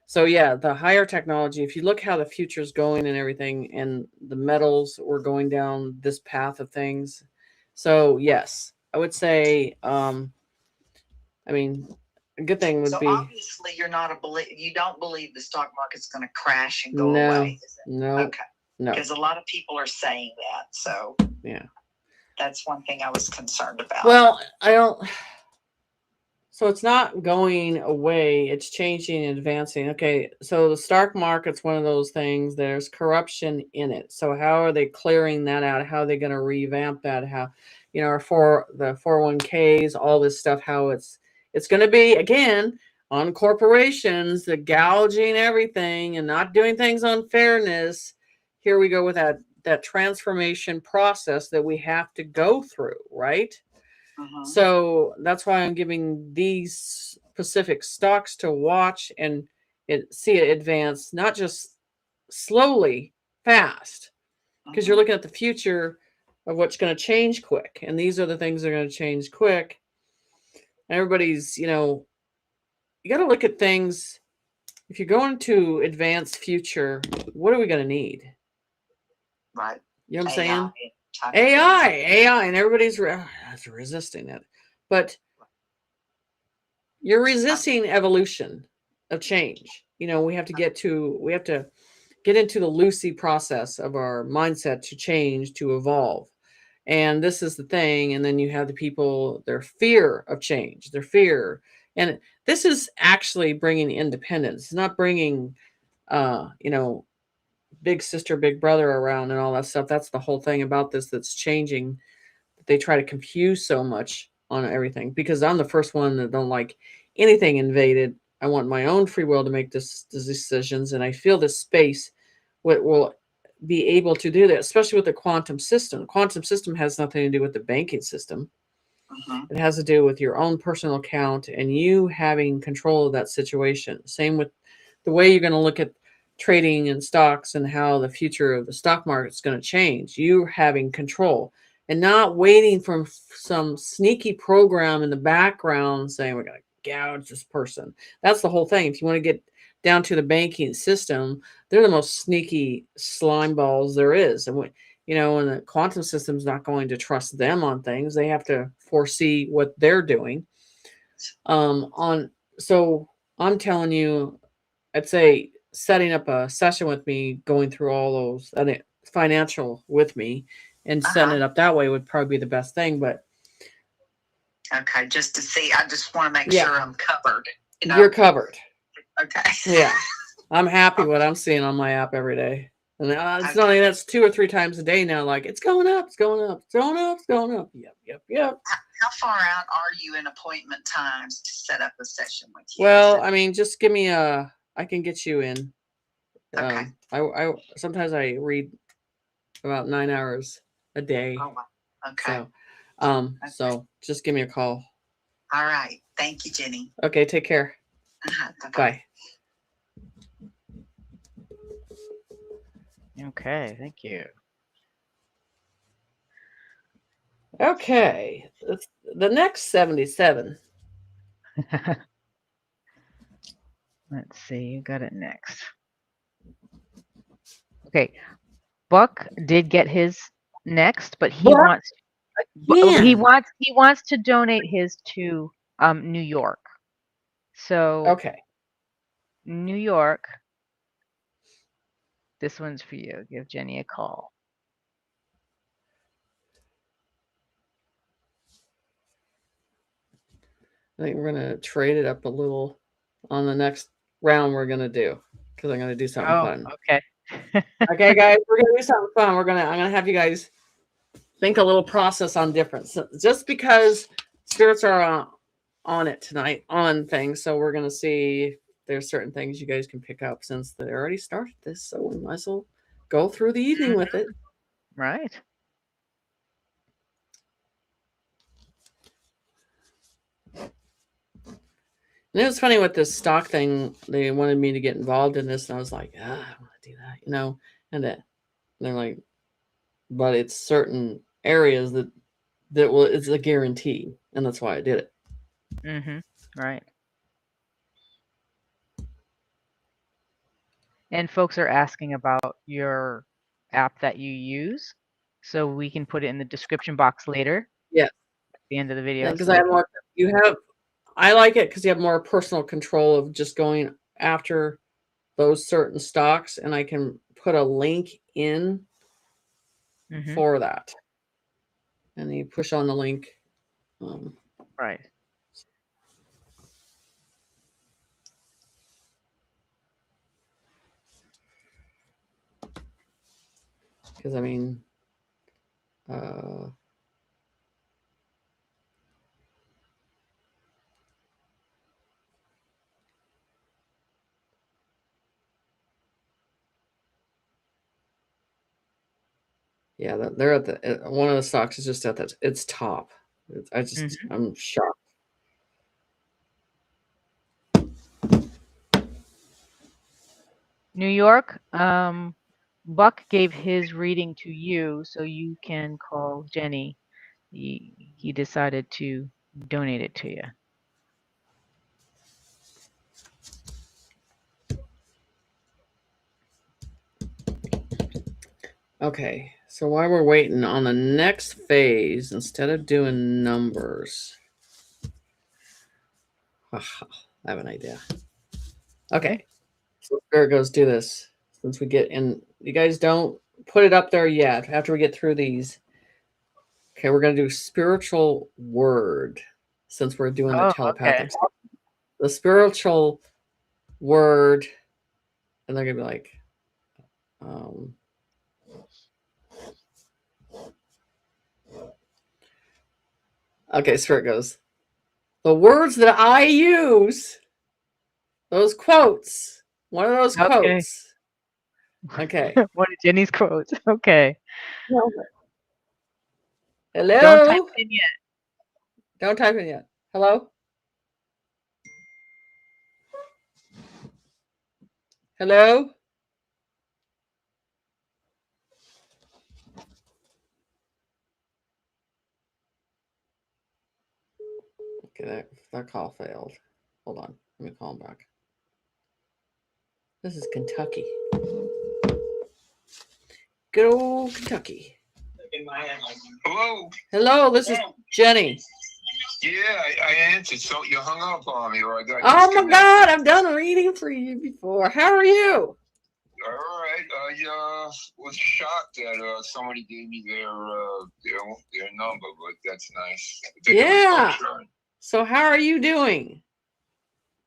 So yeah, the higher technology, if you look how the future's going and everything, and the metals, we're going down this path of things. So yes, I would say, I mean, a good thing would So be. obviously you're not you don't believe the stock market's going to crash and go No, away. Is it? no, Okay. no. Because a lot of people are saying that. So Yeah. that's one thing I was concerned about. Well, I don't. So it's not going away, it's changing and advancing. Okay, so the stock market's one of those things, there's corruption in it. So how are they clearing that out? How are they going to revamp that? How, for the 401ks, all this stuff, how it's going to be again on corporations, the gouging everything and not doing things on fairness. Here we go with that transformation process that we have to go through, right? So that's why I'm giving these specific stocks to watch and see it advance, not just slowly, fast, because you're looking at the future of what's going to change quick. And these are the things that are going to change quick. Everybody's, you got to look at things. If you're going to advance future, what are we going to need? Right. You know what I'm saying? AI, and everybody's resisting it. But you're resisting evolution of change. We have to get into the Lucy process of our mindset to change, to evolve. And this is the thing. And then you have the people, their fear of change, their fear. And this is actually bringing independence. It's not bringing, big sister, big brother around and all that stuff. That's the whole thing about this that's changing. They try to confuse so much on everything, because I'm the first one that don't like anything invaded. I want my own free will to make these decisions, and I feel this space will be able to do that, especially with the quantum system. The quantum system has nothing to do with the banking system. It has to do with your own personal account and you having control of that situation. Same with the way you're going to look at trading in stocks and how the future of the stock market is going to change. You having control and not waiting for some sneaky program in the background saying we're going to gouge this person. That's the whole thing. If you want to get down to the banking system, they're the most sneaky slime balls there is. And and the quantum system's not going to trust them on things. They have to foresee what they're doing. So I'm telling you, I'd say setting up a session with me, going through all those financial with me, and setting it up that way would probably be the best thing. But okay, just to see, I just want to make sure I'm covered. You're covered. Okay. Yeah, I'm happy what I'm seeing on my app every day. And it's not only that's 2 or 3 times a day now. Like it's going up, it's going up, it's going up, it's going up. Yep. How far out are you in appointment times to set up a session with you? Well, I mean, just give me I can get you in. Okay. I sometimes I read about 9 hours a day. Oh, wow. Okay. So just give me a call. All right. Thank you, Jenny. Okay, take care. Bye. Okay, thank you. Okay, the next 77. Let's see, who got it next? Okay, Buck did get his next, but he wants to donate his to New York. So okay, New York, This one's for you. Give Jenny a call. I think we're going to trade it up a little on the next round we're going to do, because I'm going to do something fun. Okay. Okay, guys, we're going to do something fun. I'm going to have you guys think a little process on difference. So just because spirits are on it tonight, on things, so we're going to see if there's certain things you guys can pick up since they already started this, so we might as well go through the evening with it. Right. And it was funny with this stock thing. They wanted me to get involved in this, and I was like, I want to do that, And they're like, but it's certain areas that it's a guarantee, and that's why I did it. Right. And folks are asking about your app that you use, so we can put it in the description box later. Yeah. At the end of the video. Because I have more. I like it because you have more personal control of just going after those certain stocks, and I can put a link in for that, and you push on the link. Right. Because I mean, yeah, they're at the one of the stocks is just at its top. I'm shocked. New York, Buck gave his reading to you, so you can call Jenny. He decided to donate it to you. Okay, so while we're waiting on the next phase, instead of doing numbers, I have an idea. Okay, so Spirit goes do this. Since we get in, you guys don't put it up there yet. After we get through these, okay, we're gonna do spiritual word since we're doing the telepathic. Okay. The spiritual word, and they're gonna be like, okay, Spirit goes, the words that I use, those quotes, one of those quotes. Okay. One of Jenny's quotes. Okay. Hello. Don't type in yet. Don't type in yet. Hello? Hello? Okay, that call failed. Hold on. Let me call him back. This is Kentucky. Good old Kentucky. Hello. Hello, this is Jenny. Yeah, I answered. So you hung up on me, or I got. Oh my God, I've done a reading for you before. How are you? All right. I was shocked that somebody gave me their number, but that's nice. Yeah. So how are you doing?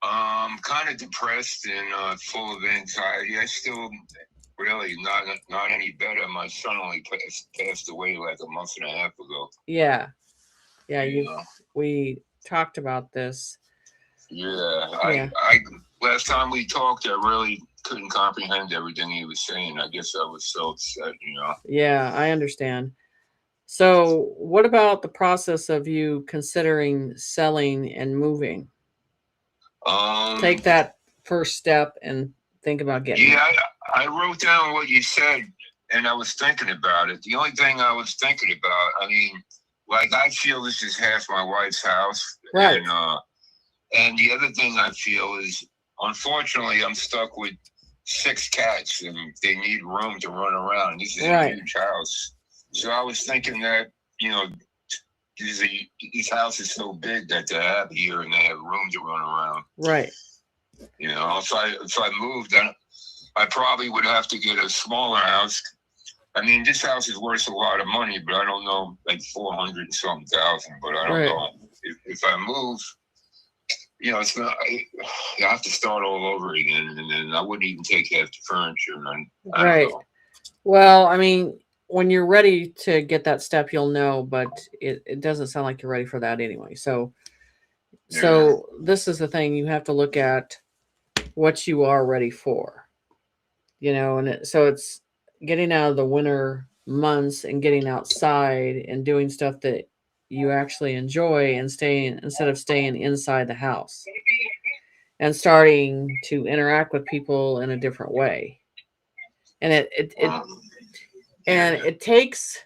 Kind of depressed and full of anxiety. I still really not any better. My son only passed away like a month and a half ago. Yeah. We talked about this. Yeah. I last time we talked, I really couldn't comprehend everything he was saying. I guess I was so upset, Yeah, I understand. So what about the process of you considering selling and moving? Take that first step and think about getting. Yeah, I wrote down what you said, and I was thinking about it. The only thing I was thinking about, I mean, like, I feel this is half my wife's house. Right. And the other thing I feel is, unfortunately, I'm stuck with 6 cats, and they need room to run around. This is a huge house. So I was thinking that, these houses so big that they're happy here and they have room to run around. Right. If I moved, I probably would have to get a smaller house. I mean, this house is worth a lot of money, but I don't know, like 400 something thousand. But I don't know if I move. You know, it's not. I have to start all over again, and then I wouldn't even take half the furniture. And I don't know. Well, I mean, when you're ready to get that step, you'll know. But it doesn't sound like you're ready for that anyway. So this is the thing: you have to look at what you are ready for. You know, and so it's getting out of the winter months and getting outside and doing stuff that you actually enjoy and staying instead of staying inside the house and starting to interact with people in a different way. And it takes,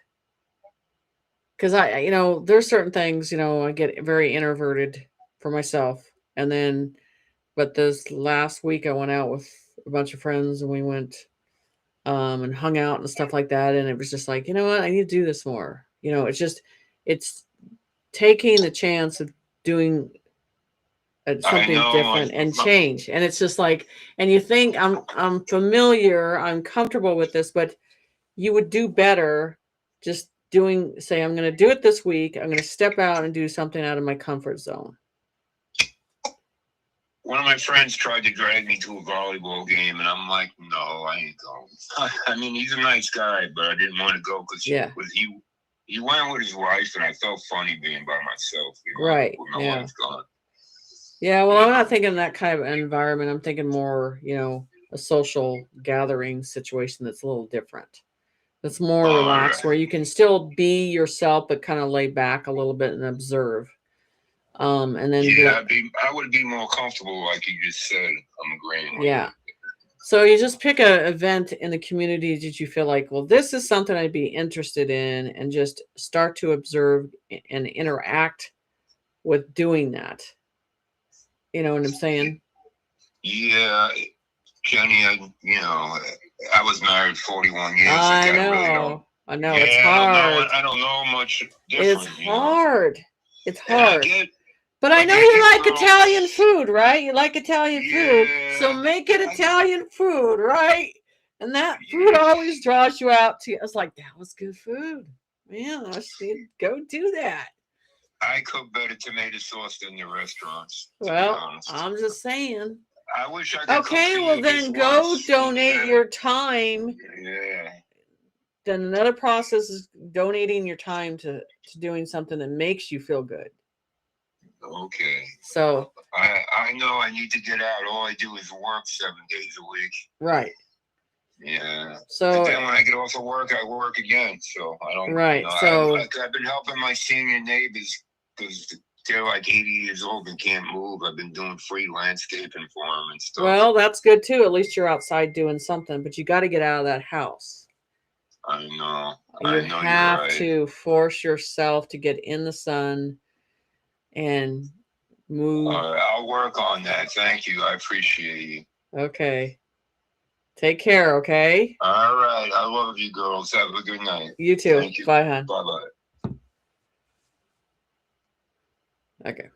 because there's certain things, I get very introverted for myself. And then, but this last week I went out with a bunch of friends and we went and hung out and stuff like that. And it was just like, you know what, I need to do this more. It's taking the chance of doing something different and change. And it's just like, and you think I'm familiar, I'm comfortable with this, but you would do better just say, I'm going to do it this week. I'm going to step out and do something out of my comfort zone. One of my friends tried to drag me to a volleyball game, and I'm like, no, I ain't going. I mean, he's a nice guy, but I didn't want to go because he went with his wife, and I felt funny being by myself. Right. With my wife gone. Yeah, well, I'm not thinking that kind of environment. I'm thinking more, a social gathering situation that's a little different. That's more relaxed, where you can still be yourself, but kind of lay back a little bit and observe. And then I would be more comfortable, like you just said. I'm agreeing. Yeah. So you just pick an event in the community that you feel like, well, this is something I'd be interested in, and just start to observe and interact with doing that. You know what I'm saying? Yeah, Jenny, I was married 41 years. I know. It's hard. I don't know much different. It's hard. It's hard. But I know you like Italian food, right? You like Italian food. So make it Italian food, right? And that food always draws you out to you. It's like, that was good food. Man, I should go do that. I cook better tomato sauce than the restaurants. Well, I'm just saying. I wish I could. Okay, well then go donate your time. Yeah. Then another process is donating your time to doing something that makes you feel good. Okay. So I know I need to get out. All I do is work 7 days a week. Right. Yeah. So and then when I get off of work, I work again. So I don't. Right. So I've been helping my senior neighbors because they're like 80 years old and can't move. I've been doing free landscaping for them and stuff. Well, that's good too. At least you're outside doing something, but you got to get out of that house. I know. You have to force yourself to get in the sun and move. I'll work on that. Thank you. I appreciate you. Okay. Take care, okay? All right. I love you girls. Have a good night. You too. Thank you. Bye, hon. Bye-bye. Okay.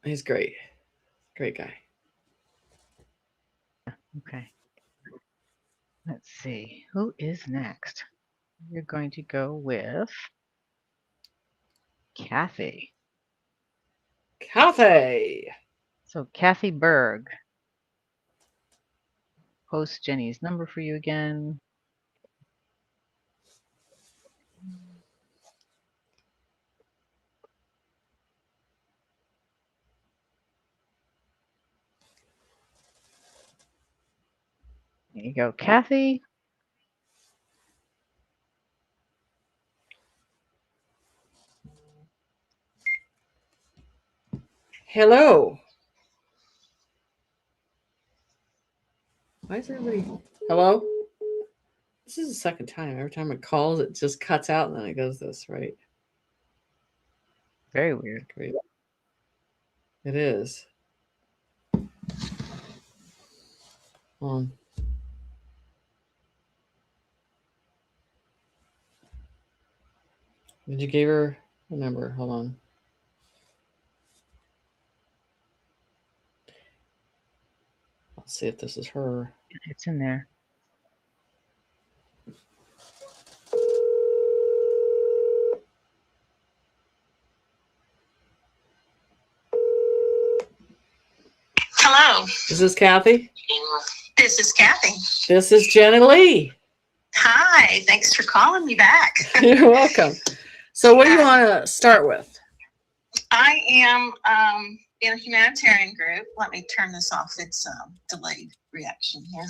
He's great. Great guy. Okay. Let's see. Who is next? We're going to go with Kathy. Kathy. So Kathy Berg. Post Jenny's number for you again. There you go, Kathy. Hello. Why is everybody? Hello? This is the second time. Every time it calls, it just cuts out and then it goes this, right? Very weird. Great. It is. Hold on. Did you give her a number? Hold on. Let's see if this is her. It's in there. Hello. Is this Kathy? This is Kathy. This is Jenny Lee. Hi. Thanks for calling me back. You're welcome. So what do you want to start with? I am in a humanitarian group. Let me turn this off. It's delayed reaction here.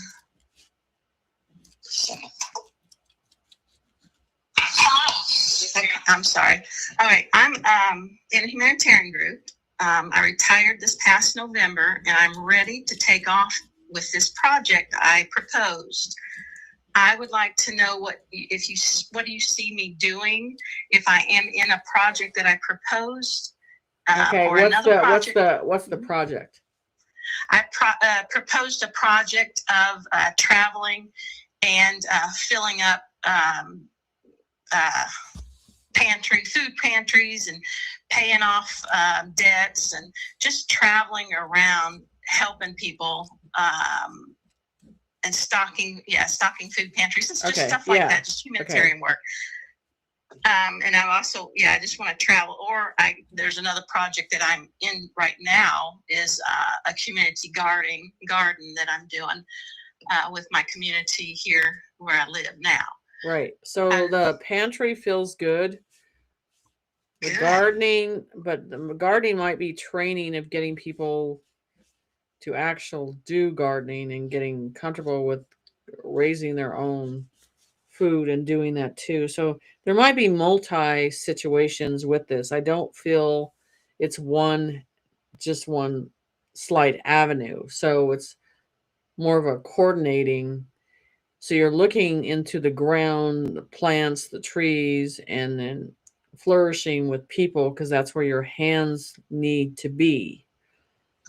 I'm sorry. All right. I'm in a humanitarian group. I retired this past November, and I'm ready to take off with this project I proposed. I would like to know what do you see me doing if I am in a project that I proposed? Okay, or another project. what's the project? I proposed a project of traveling and filling up food pantries and paying off debts and just traveling around helping people and stocking food pantries and just stuff like that, just humanitarian work. And I also, I just want to travel. Or there's another project that I'm in right now is a community garden that I'm doing with my community here where I live now. Right. So the pantry feels good. The gardening, but the gardening might be training of getting people to actually do gardening and getting comfortable with raising their own food and doing that too. So there might be multi situations with this. I don't feel it's just one slight avenue. So it's more of a coordinating. So you're looking into the ground, the plants, the trees, and then flourishing with people because that's where your hands need to be.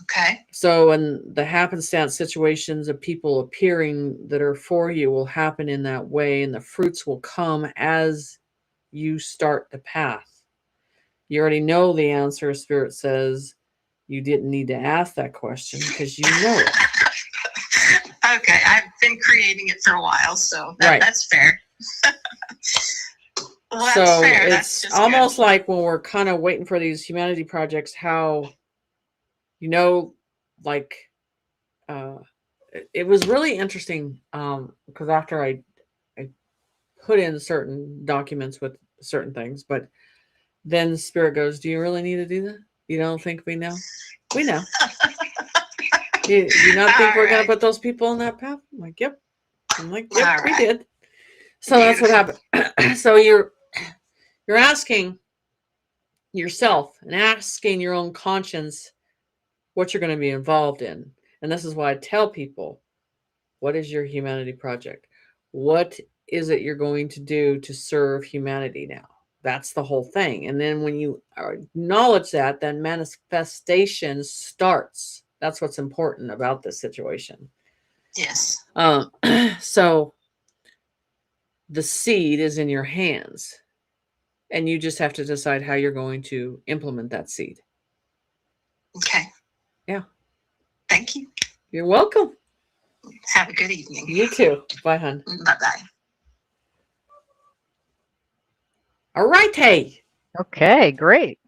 Okay. So, and the happenstance situations of people appearing that are for you will happen in that way, and the fruits will come as you start the path. You already know the answer. Spirit says you didn't need to ask that question because you know it. Okay, I've been creating it for a while, so that's fair. Well, that's so fair. It's that's just almost good. like when we're kind of waiting for these humanity projects, how, like, it was really interesting because after I put in certain documents with certain things, but then Spirit goes, do you really need to do that? You don't think we know? We know. You not think we're going to put those people on that path? I'm like, yep. I'm like, yep, we did. So that's what happened. So you're asking yourself and asking your own conscience what you're going to be involved in. And this is why I tell people, what is your humanity project? What is it you're going to do to serve humanity now? That's the whole thing. And then when you acknowledge that, then manifestation starts. That's what's important about this situation. Yes. So the seed is in your hands, and you just have to decide how you're going to implement that seed. Okay. Yeah. Thank you. You're welcome. Have a good evening. You too. Bye, hon. Bye-bye. All right. Hey. Okay, great.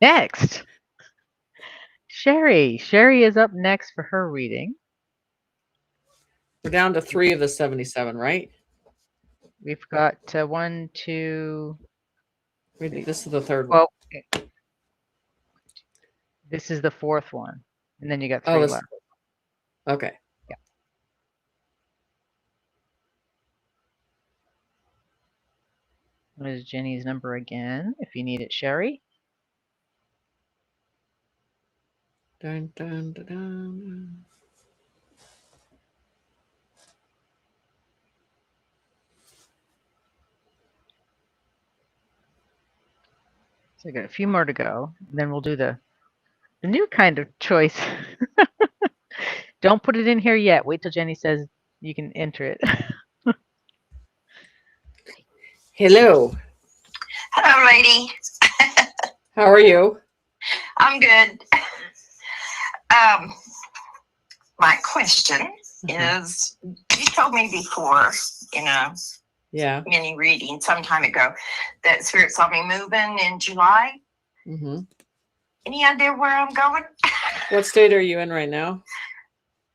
Next, Sherry. Sherry is up next for her reading. We're down to 3 of the 77, right? We've got 1, 2. This is the third one. Well, this is the fourth one, and then you got 3 left. Okay. Yeah. What is Jenny's number again? If you need it, Sherry. Dun, dun, dun, dun. So I got a few more to go. And then we'll do the new kind of choice. Don't put it in here yet. Wait till Jenny says you can enter it. Hello. Hello, lady. How are you? I'm good. My question is, you told me before, Yeah. mini reading some time ago, that Spirit saw me moving in July. Mm-hmm. Any idea where I'm going? What state are you in right now?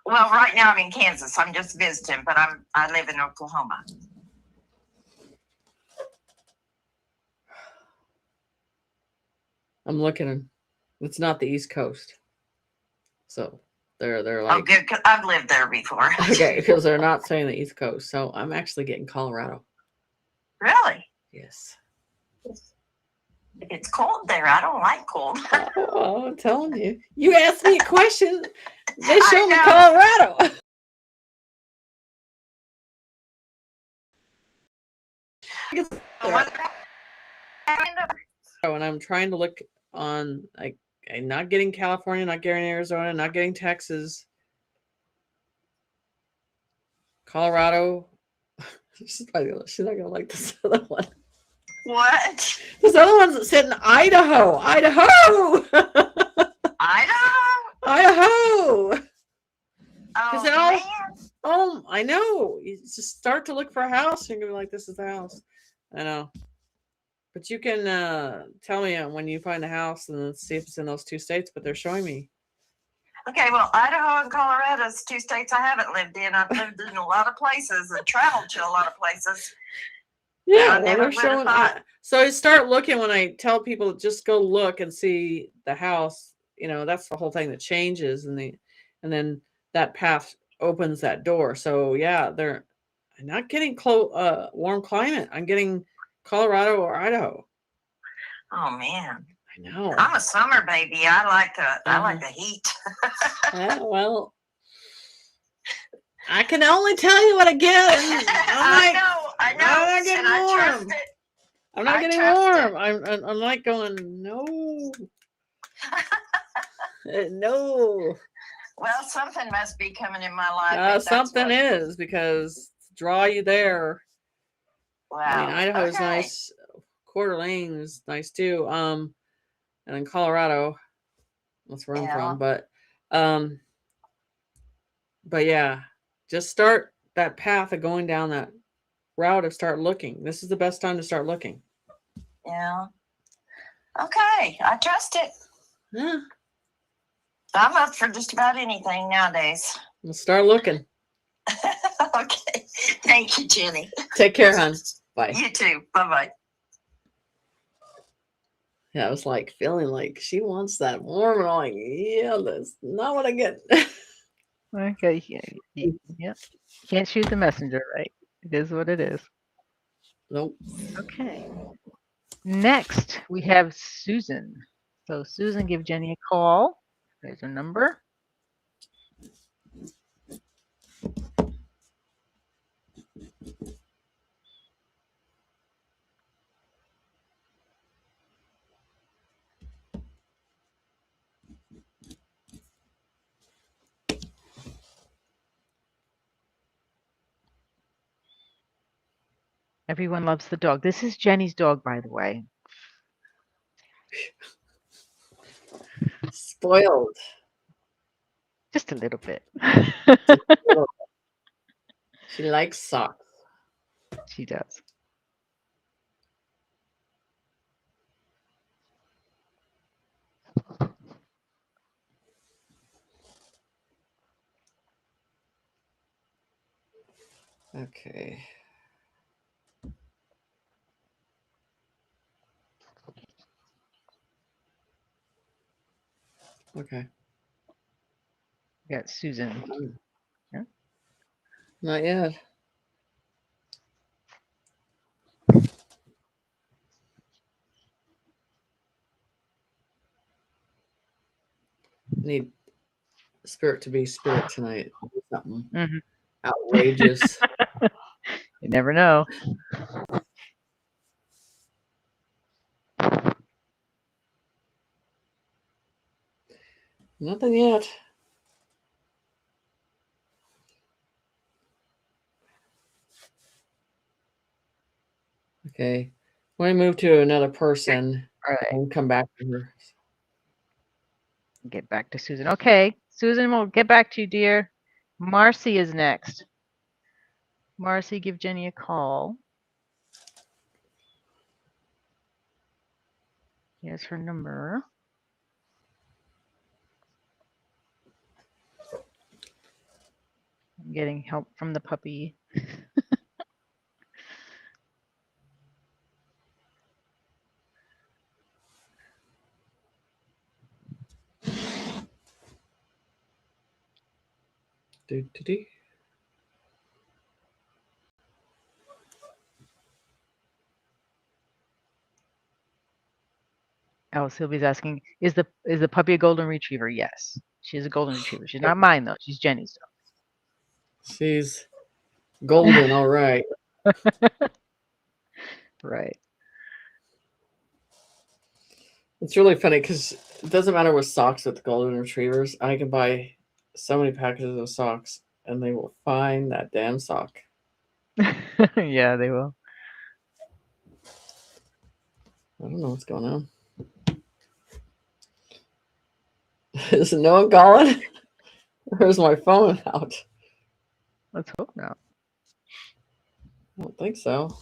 Well, right now I'm in Kansas. I'm just visiting, but I live in Oklahoma. I'm looking. It's not the East Coast. So they're like, oh, good. 'Cause I've lived there before. okay, because they're not saying the East Coast. So I'm actually getting Colorado. Really? Yes. It's cold there. I don't like cold. Oh, I'm telling you. You asked me a question. They I show me know. Colorado. When I'm trying to look on, like, I'm not getting California, not getting Arizona, not getting Texas, Colorado. She's not gonna like this other one. What? This other one's that said in Idaho. Idaho. Idaho. Oh, man. man. Oh, I know. You just start to look for a house. You're gonna be like, this is the house. I know. But you can tell me when you find a house and see if it's in those two states. But they're showing me. Okay, well, Idaho and Colorado is two states I haven't lived in. I've lived in a lot of places and traveled to a lot of places. Yeah, I never they're would have showing. thought. So I start looking when I tell people just go look and see the house. That's the whole thing that changes, and then that path opens that door. So yeah, I'm not getting warm climate. I'm getting Colorado or Idaho. Oh man, I know. I'm a summer baby. I like the heat. Yeah, well, I can only tell you what I get. I know. I'm not getting and warm. I trust it. I'm not getting warm. I'm like going, no. No. Well, something must be coming in my life. Something is, because draw you there. Wow. I mean, Idaho's nice. Coeur d'Alene is nice too. And in Colorado, that's where I'm from. But yeah, just start that path of going down that route of start looking. This is the best time to start looking. Yeah. Okay, I trust it. Yeah. I'm up for just about anything nowadays. We'll start looking. Okay. Thank you, Jenny. Take care, hon. Bye. You too. Bye-bye. Yeah, I was like feeling like she wants that warm, and I'm like, yeah, that's not what I get. Okay. Yeah. Can't shoot the messenger, right? It is what it is. Nope. Okay. Next, we have Susan. So Susan, give Jenny a call. There's her number. Everyone loves the dog. This is Jenny's dog, by the way. Spoiled. Just a little bit. She likes socks. She does. Okay. Okay. We got Susan. Yeah. Not yet. Need spirit to be spirit tonight. Something outrageous. You never know. Nothing yet. Okay. When I move to another person, All right. and come back to her. Get back to Susan. Okay. Susan, we'll get back to you, dear. Marcy is next. Marcy, give Jenny a call. Here's her number. I'm getting help from the puppy. Oh, Sylvie's asking, is the puppy a golden retriever? Yes, she's a golden retriever. She's not mine though. She's Jenny's dog. She's golden, all right. Right. It's really funny because it doesn't matter with socks with golden retrievers. I can buy so many packages of socks and they will find that damn sock. Yeah, they will. I don't know what's going on. Is no one calling? Where's my phone out? Let's hope not. I don't think so.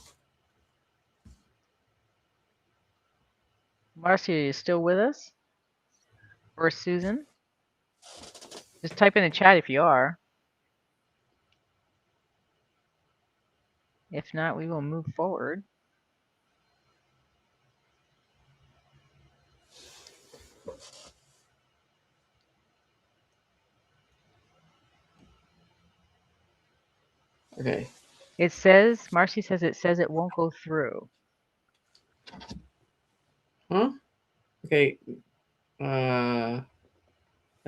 Marcy, are you still with us? Or Susan? Just type in the chat if you are. If not, we will move forward. Okay. It says, Marcy says it won't go through. Huh? Okay. It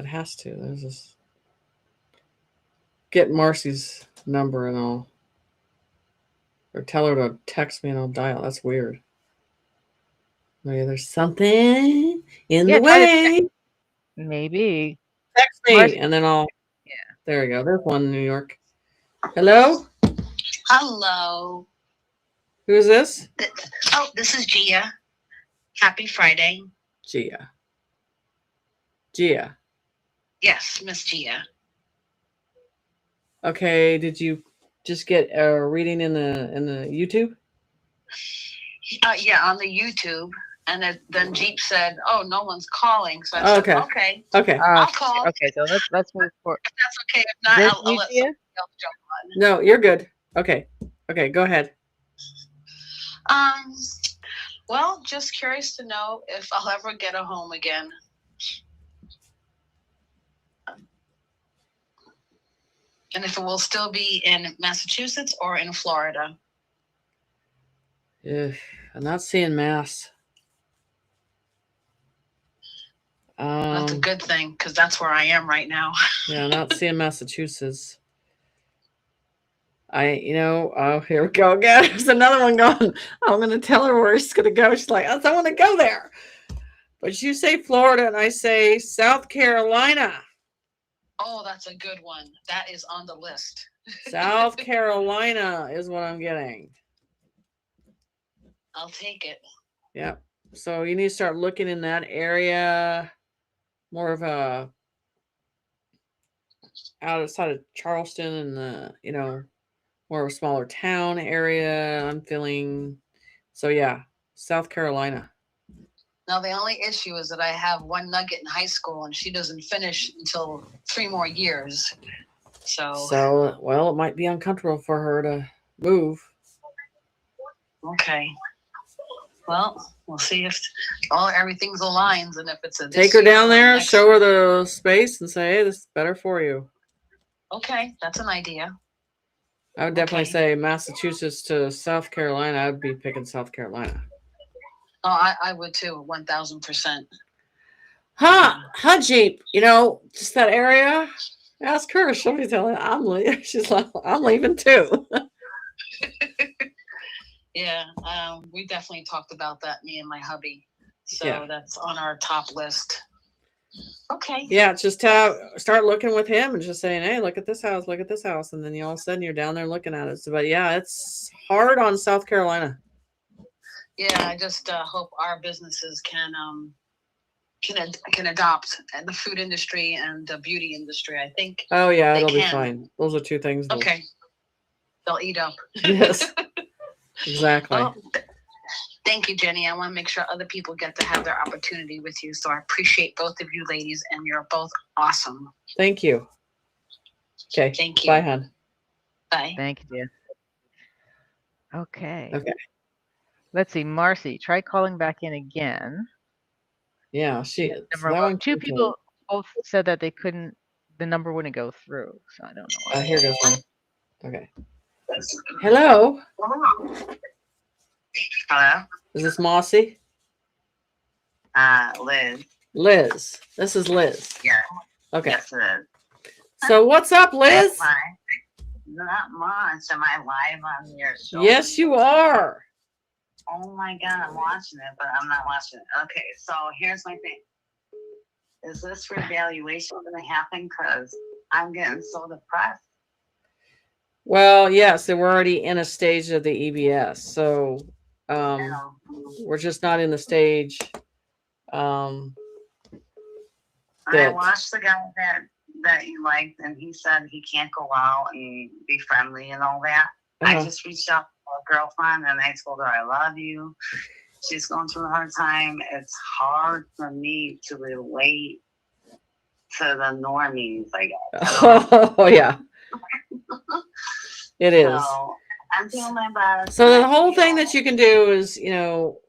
has to. There's this. Get Marcy's number and I'll. Or tell her to text me and I'll dial. That's weird. Maybe there's something in the way. Maybe. Text me Marcy, and then I'll. yeah. There we go. There's one in New York. Hello? Hello. Who's this? Oh, this is Gia. Happy Friday. Gia. Gia. Yes, Miss Gia. Okay. Did you just get a reading in the YouTube? Yeah, on the YouTube. And then Jeep said, "Oh, no one's calling." So I said, "Okay, Okay. I'll call." Okay, so let's move forward. If that's okay. If not, This I'll let Gia? somebody else jump on. No, you're good. Okay. Okay, go ahead. Well, just curious to know if I'll ever get a home again. And if it will still be in Massachusetts or in Florida. Yeah, I'm not seeing Mass. That's a good thing because that's where I am right now. Yeah, I'm not seeing Massachusetts. Oh, here we go again. There's another one going. I'm going to tell her where she's going to go. She's like, I don't want to go there. But you say Florida and I say South Carolina. Oh, that's a good one. That is on the list. South Carolina is what I'm getting. I'll take it. Yeah. So you need to start looking in that area. More of a outside of Charleston and more of a smaller town area. I'm feeling. So yeah, South Carolina. Now the only issue is that I have one nugget in high school and she doesn't finish until 3 more years. So well, it might be uncomfortable for her to move. Okay. Well, we'll see if everything's aligns and if it's a take her down there, show her the space, and say, "Hey, this is better for you." Okay, that's an idea. I would definitely say Massachusetts to South Carolina. I would be picking South Carolina. Oh, I would too, 1,000%. Huh, Jeep. Just that area. Ask her. She'll be telling. I'm leaving. She's like, I'm leaving too. Yeah, we definitely talked about that, me and my hubby. So that's on our top list. Okay. Yeah, just start looking with him and just saying, "Hey, look at this house, look at this house," and then all of a sudden you're down there looking at it. So, but yeah, it's hard on South Carolina. Yeah, I just hope our businesses can can adopt the food industry and the beauty industry. I think. Oh yeah, they it'll be can. fine. Those are two things. Okay. They'll eat up. Yes. Exactly. Well, thank you, Jenny. I want to make sure other people get to have their opportunity with you. So I appreciate both of you ladies, and you're both awesome. Thank you. Okay. Thank you. Bye, hon. Bye. Thank you, dear. Okay. Okay. Let's see, Marcy, try calling back in again. Yeah, Two people both said that they couldn't, the number wouldn't go through. So I don't know why. Here goes one. Okay. Hello. Hello. Is this Mossy? Liz. Liz. This is Liz. Yeah. Okay. Yes, it is. So what's up, Liz? Not much. Am I live on your show? Yes, you are. Oh my God, I'm watching it, but I'm not watching it. Okay, so here's my thing. Is this revaluation going to happen? Because I'm getting so depressed. Well, yes, we're already in a stage of the EBS. So we're just not in the stage. I watched the guy that you liked, and he said he can't go out and be friendly and all that. I just reached out to a girlfriend, and I told her I love you. She's going through a hard time. It's hard for me to relate to the normies, I guess. Oh, yeah. It is. So I'm doing my best. So the whole thing that you can do is,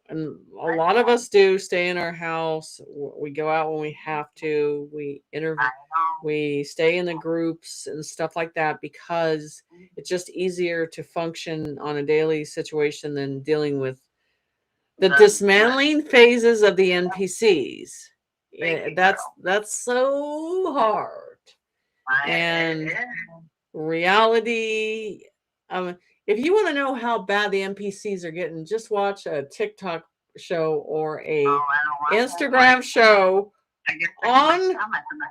and a lot of us do stay in our house. We go out when we have to. We stay in the groups and stuff like that because it's just easier to function on a daily situation than dealing with the dismantling phases of the NPCs. Yeah, that's so hard. And reality, if you want to know how bad the NPCs are getting, just watch a TikTok show or a Instagram show on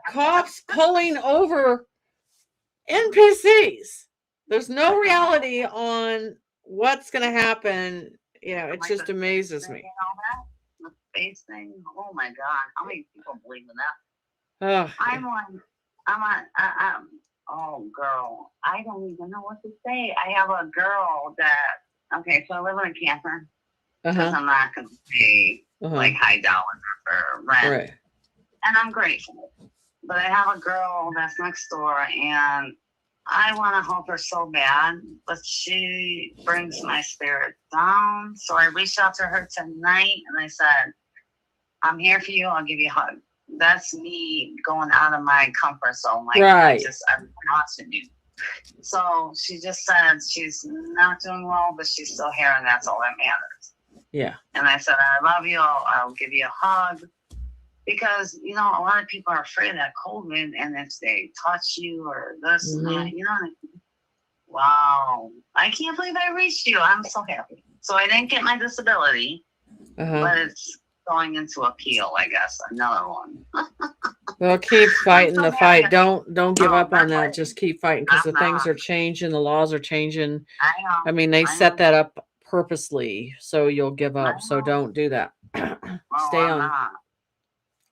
cops pulling over NPCs. There's no reality on what's going to happen. It just amazes me. The face thing. Oh my God. How many people believe in that? Oh, oh girl. I don't even know what to say. I have a girl that, so I live in a camper. Because I'm not going to pay like high dollars for rent. Right. And I'm grateful. But I have a girl that's next door, and I want to help her so bad, but she brings my spirit down. So I reached out to her tonight, and I said, I'm here for you. I'll give you a hug. That's me going out of my comfort zone. Like, right. I'm watching you. So she just said she's not doing well, but she's still here, and that's all that matters. Yeah. And I said, I love you. I'll give you a hug. Because, a lot of people are afraid of that COVID, and if they touch you or this and that, wow. I can't believe I reached you. I'm so happy. So I didn't get my disability, but it's going into appeal, I guess. Another one. Well, keep fighting the fight. Don't give up on that. Just keep fighting because the things are changing. The laws are changing. I know. I mean, they set that up purposely so you'll give up. So don't do that. Stay on. Not.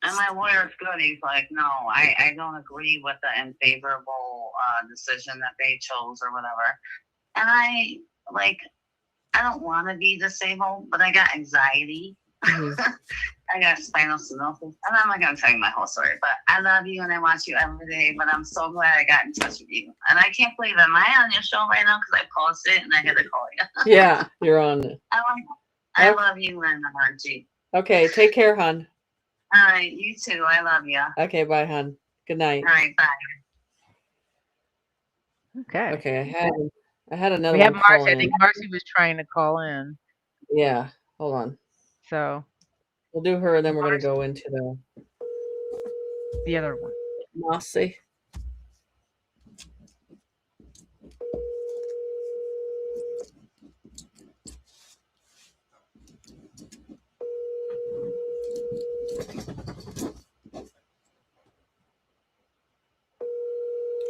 And my lawyer's good. He's like, no, I don't agree with the unfavorable decision that they chose or whatever. And I don't want to be disabled, but I got anxiety. I got spinal stenosis. And I'm not going to tell you my whole story, but I love you and I watch you every day. But I'm so glad I got in touch with you. And I can't believe, am I on your show right now? Because I paused it and I had to call you. Yeah, you're on. I love you and Archie. Okay, take care, hon. All right, you too. I love you. Okay, bye, hon. Good night. All right, bye. Okay. Okay, I had another. We have one Marcy. I think Marcy was trying to call in. Yeah, hold on. So we'll do her, and then we're going to go into the other one. Marcy.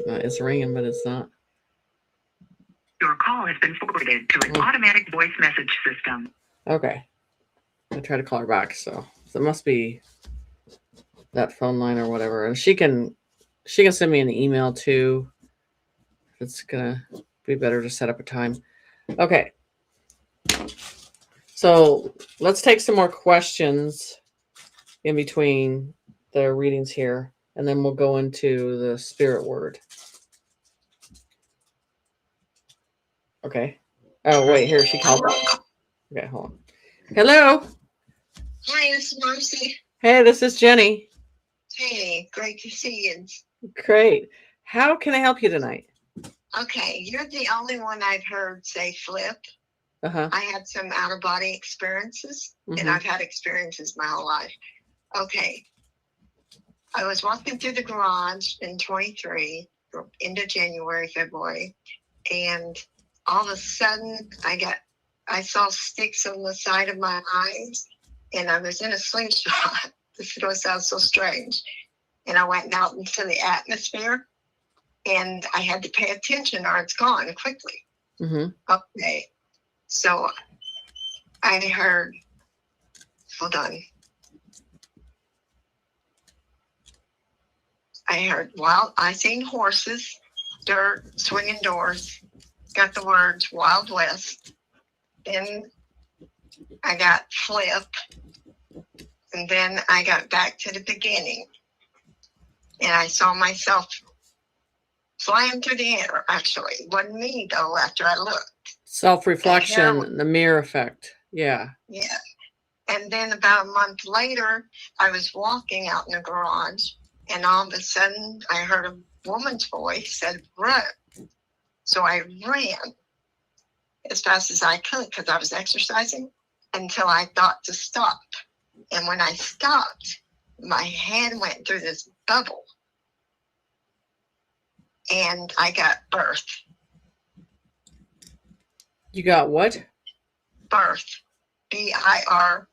It's ringing, but it's not. Your call has been forwarded to an automatic voice message system. Okay. I tried to call her back, so it must be that phone line or whatever, and she can send me an email too. It's gonna be better to set up a time. Okay. So let's take some more questions in between the readings here, and then we'll go into the spirit word. Okay. Oh, wait, here she called. Okay, hold on. Hello. Hi, it's Marcy. Hey, this is Jenny. Hey, great to see you. Great. How can I help you tonight? Okay, you're the only one I've heard say flip. Uh-huh. I had some out of body experiences, and Mhm. I've had experiences my whole life. Okay. I was walking through the garage in 23, into January, February, and all of a sudden I saw sticks on the side of my eyes, and I was in a slingshot. This is going to sound so strange. And I went out into the atmosphere, and I had to pay attention or it's gone quickly. Mm-hmm. Okay. So I heard, hold on. I seen horses, dirt, swinging doors, got the words Wild West. Then I got flip. And then I got back to the beginning. And I saw myself flying through the air, actually. It wasn't me, though, after I looked. Self-reflection, the mirror effect. Yeah. Yeah. And then about a month later, I was walking out in the garage, and all of a sudden, I heard a woman's voice said, run. So I ran as fast as I could because I was exercising until I thought to stop. And when I stopped, my hand went through this bubble, and I got birth. You got what? Birth. BIRTH.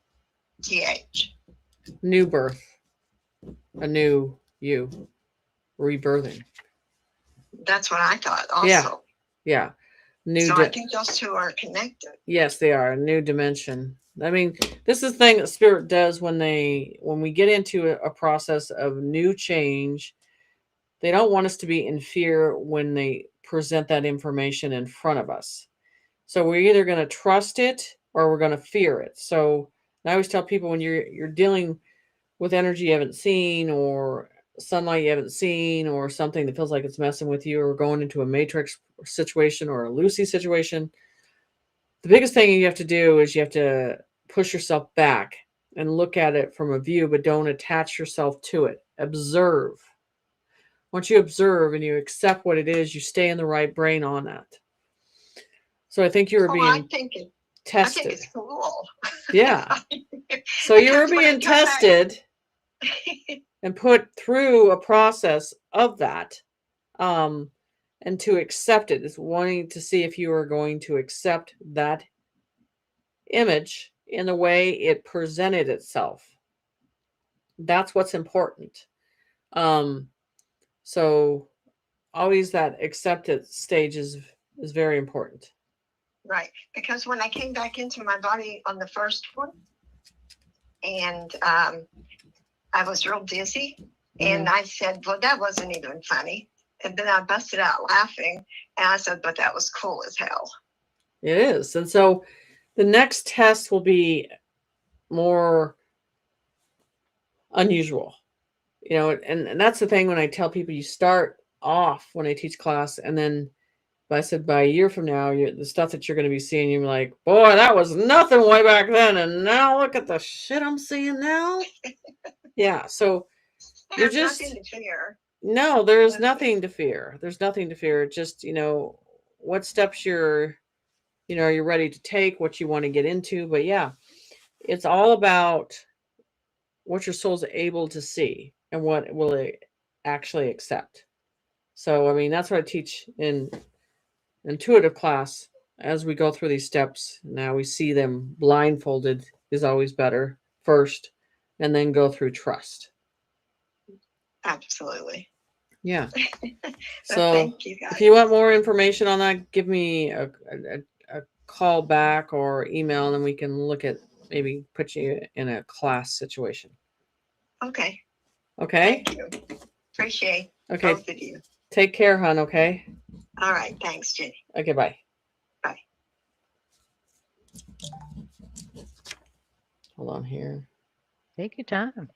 New birth. A new you. Rebirthing. That's what I thought also. Yeah. Yeah. So I think those two are connected. Yes, they are. A new dimension. I mean, this is the thing that spirit does when we get into a process of new change. They don't want us to be in fear when they present that information in front of us. So we're either going to trust it or we're going to fear it. So I always tell people when you're dealing with energy you haven't seen, or sunlight you haven't seen, or something that feels like it's messing with you, or going into a matrix situation or a Lucy situation, the biggest thing you have to do is you have to push yourself back and look at it from a view, but don't attach yourself to it. Observe. Once you observe and you accept what it is, you stay in the right brain on that. So I think you were being tested. I think it's cool. Yeah. So you were being tested and put through a process of that. And to accept it is wanting to see if you are going to accept that image in the way it presented itself. That's what's important. So always that acceptance stage is very important. Right. Because when I came back into my body on the first one, and I was real dizzy, and I said, well, that wasn't even funny. And then I busted out laughing, and I said, but that was cool as hell. It is. And so the next test will be more unusual. You know, and that's the thing when I tell people, you start off when I teach class, and then I said by a year from now, the stuff that you're going to be seeing, you're like, boy, that was nothing way back then, and now look at the shit I'm seeing now. Yeah, so you're just nothing to fear. No, there's nothing to fear. There's nothing to fear. Just, what steps you're ready to take, what you want to get into. But yeah, it's all about what your soul's able to see and what will it actually accept. So, I mean, that's what I teach in intuitive class. As we go through these steps, now we see them blindfolded is always better first, and then go through trust. Absolutely. Yeah. So thank you guys. If you want more information on that, give me a call back or email, and then we can look at maybe put you in a class situation. Okay. Okay. Thank you. Appreciate Okay. both of you. Take care, hon. Okay. All right. Thanks, Jenny. Okay. Bye. Bye. Hold on here. Take your time.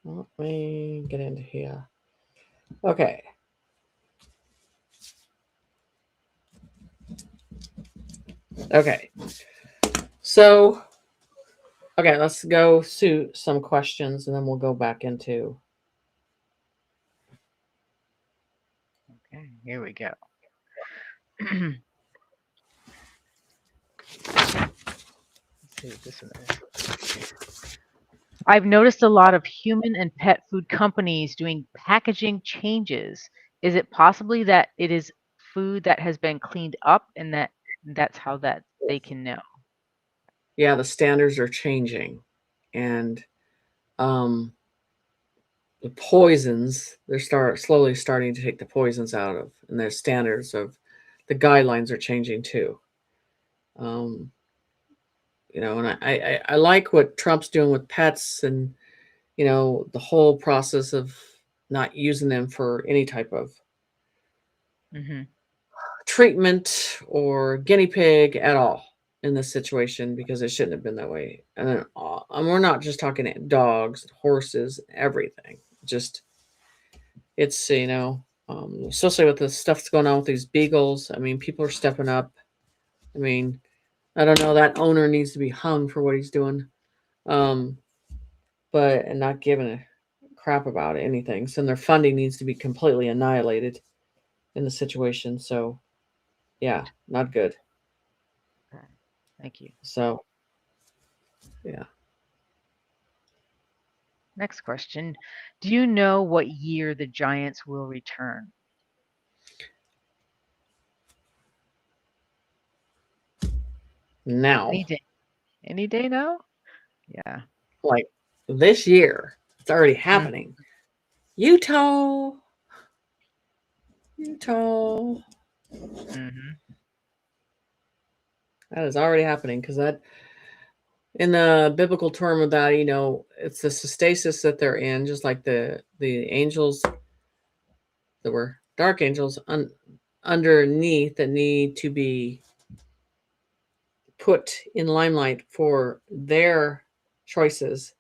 Let me get into here. Okay. Okay. So, okay, let's go through some questions and then we'll go back into. Okay, here we go. Let's see what this one is. I've noticed a lot of human and pet food companies doing packaging changes. Is it possibly that it is food that has been cleaned up and that's how that they can know? Yeah, the standards are changing. And the poisons, they're slowly starting to take the poisons out of, and their standards of the guidelines are changing too. And I like what Trump's doing with pets and, the whole process of not using them for any type of treatment or guinea pig at all in this situation, because it shouldn't have been that way. And then we're not just talking dogs, horses, everything. Just it's especially with the stuff that's going on with these beagles. I mean, people are stepping up. I mean, I don't know, that owner needs to be hung for what he's doing, but and not giving a crap about anything. So their funding needs to be completely annihilated in the situation. So yeah, not good. Okay, thank you. So yeah. Next question. Do you know what year the Giants will return? Now, Any day. Any day now? Yeah. like this year, it's already happening. Utah. That is already happening, because that, in the biblical term of that, it's the stasis that they're in, just like the angels that were dark angels underneath that need to be put in limelight for their choices.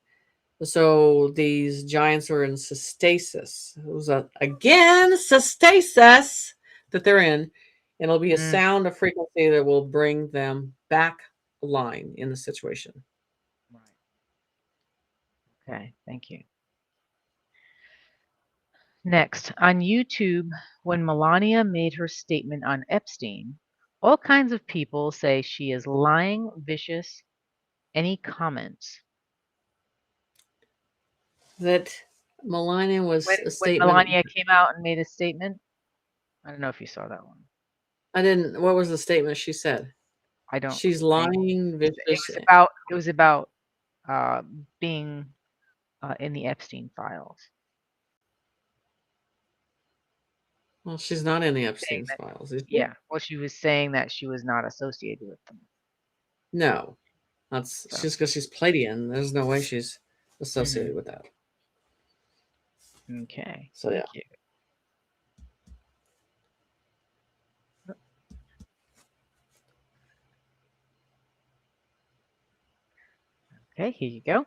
So these giants are in stasis. It was again stasis that they're in, and it'll be a sound, a frequency that will bring them back line in the situation. Right. Okay, thank you. Next, on YouTube, when Melania made her statement on Epstein, all kinds of people say she is lying, vicious. Any comments? That Melania was When, a when statement. Melania came out and made a statement, I don't know if you saw that one. I didn't. What was the statement she said? I don't. She's lying, vicious. It was about being in the Epstein files. Well, she's not in the Epstein files, is she? Yeah. Well, she was saying that she was not associated with them. No, that's just because she's Pleiadian. There's no way she's associated with that. Okay. So thank you. Okay, here you go.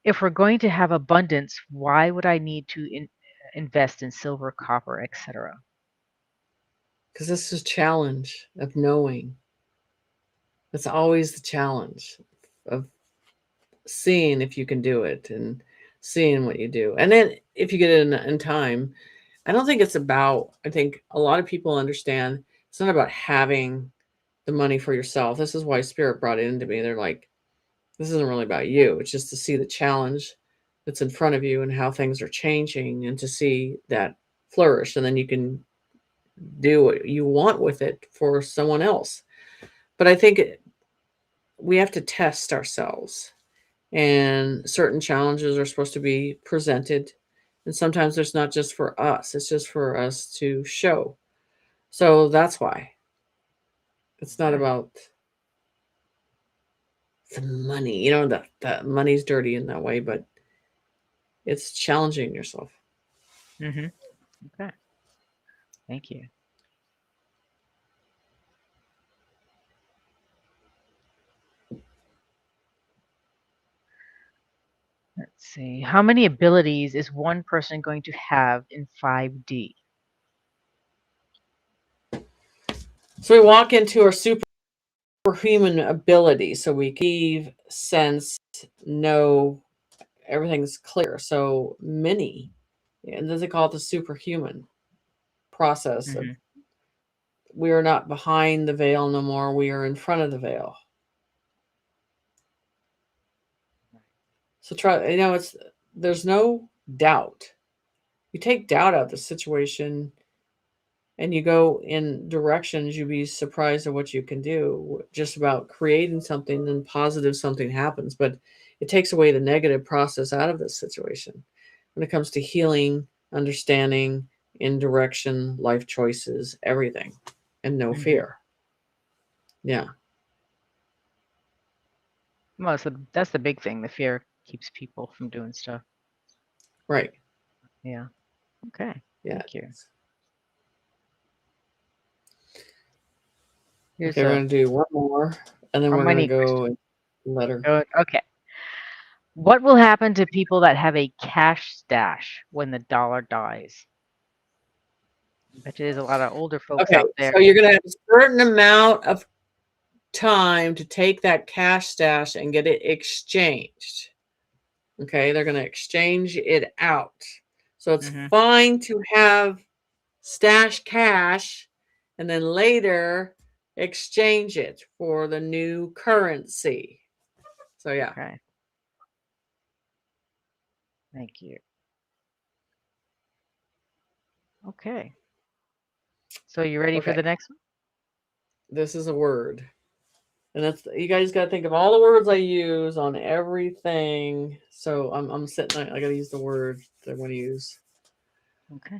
If we're going to have abundance, why would I need to invest in silver, copper, etc.? Because this is a challenge of knowing. That's always the challenge of seeing if you can do it and seeing what you do. And then if you get it in time, I don't think it's about, I think a lot of people understand it's not about having the money for yourself. This is why Spirit brought it into me. They're like, this isn't really about you. It's just to see the challenge that's in front of you and how things are changing, and to see that flourish. And then you can do what you want with it for someone else. But I think we have to test ourselves, and certain challenges are supposed to be presented. And sometimes it's not just for us, it's just for us to show. So that's why it's not about the money. The money's dirty in that way, but It's challenging yourself. Mm-hmm. Okay. Thank you. Let's see. How many abilities is one person going to have in 5D? So we walk into our superhuman ability. So we can sense, know, everything's clear. So many. And then they call it the superhuman process. Mm-hmm. We are not behind the veil no more. We are in front of the veil. So there's no doubt. You take doubt out of the situation and you go in directions, you'd be surprised at what you can do just about creating something, then positive something happens. But it takes away the negative process out of this situation when it comes to healing, understanding, in direction, life choices, everything, and no fear. Yeah. Well, that's the big thing. The fear keeps people from doing stuff. Right. Yeah. Okay. Yeah. Thank you. Okay, we're going to do one more, and then we're going to go and let her. Okay. What will happen to people that have a cash stash when the dollar dies? I bet you there's a lot of older folks out there. So you're going to have a certain amount of time to take that cash stash and get it exchanged. Okay, they're going to exchange it out. So it's fine to have stash cash and then later exchange it for the new currency. So yeah. Okay. Thank you. Okay. So you ready for the next one? This is a word. And that's, you guys got to think of all the words I use on everything. So I'm sitting, I got to use the word that I want to use. Okay.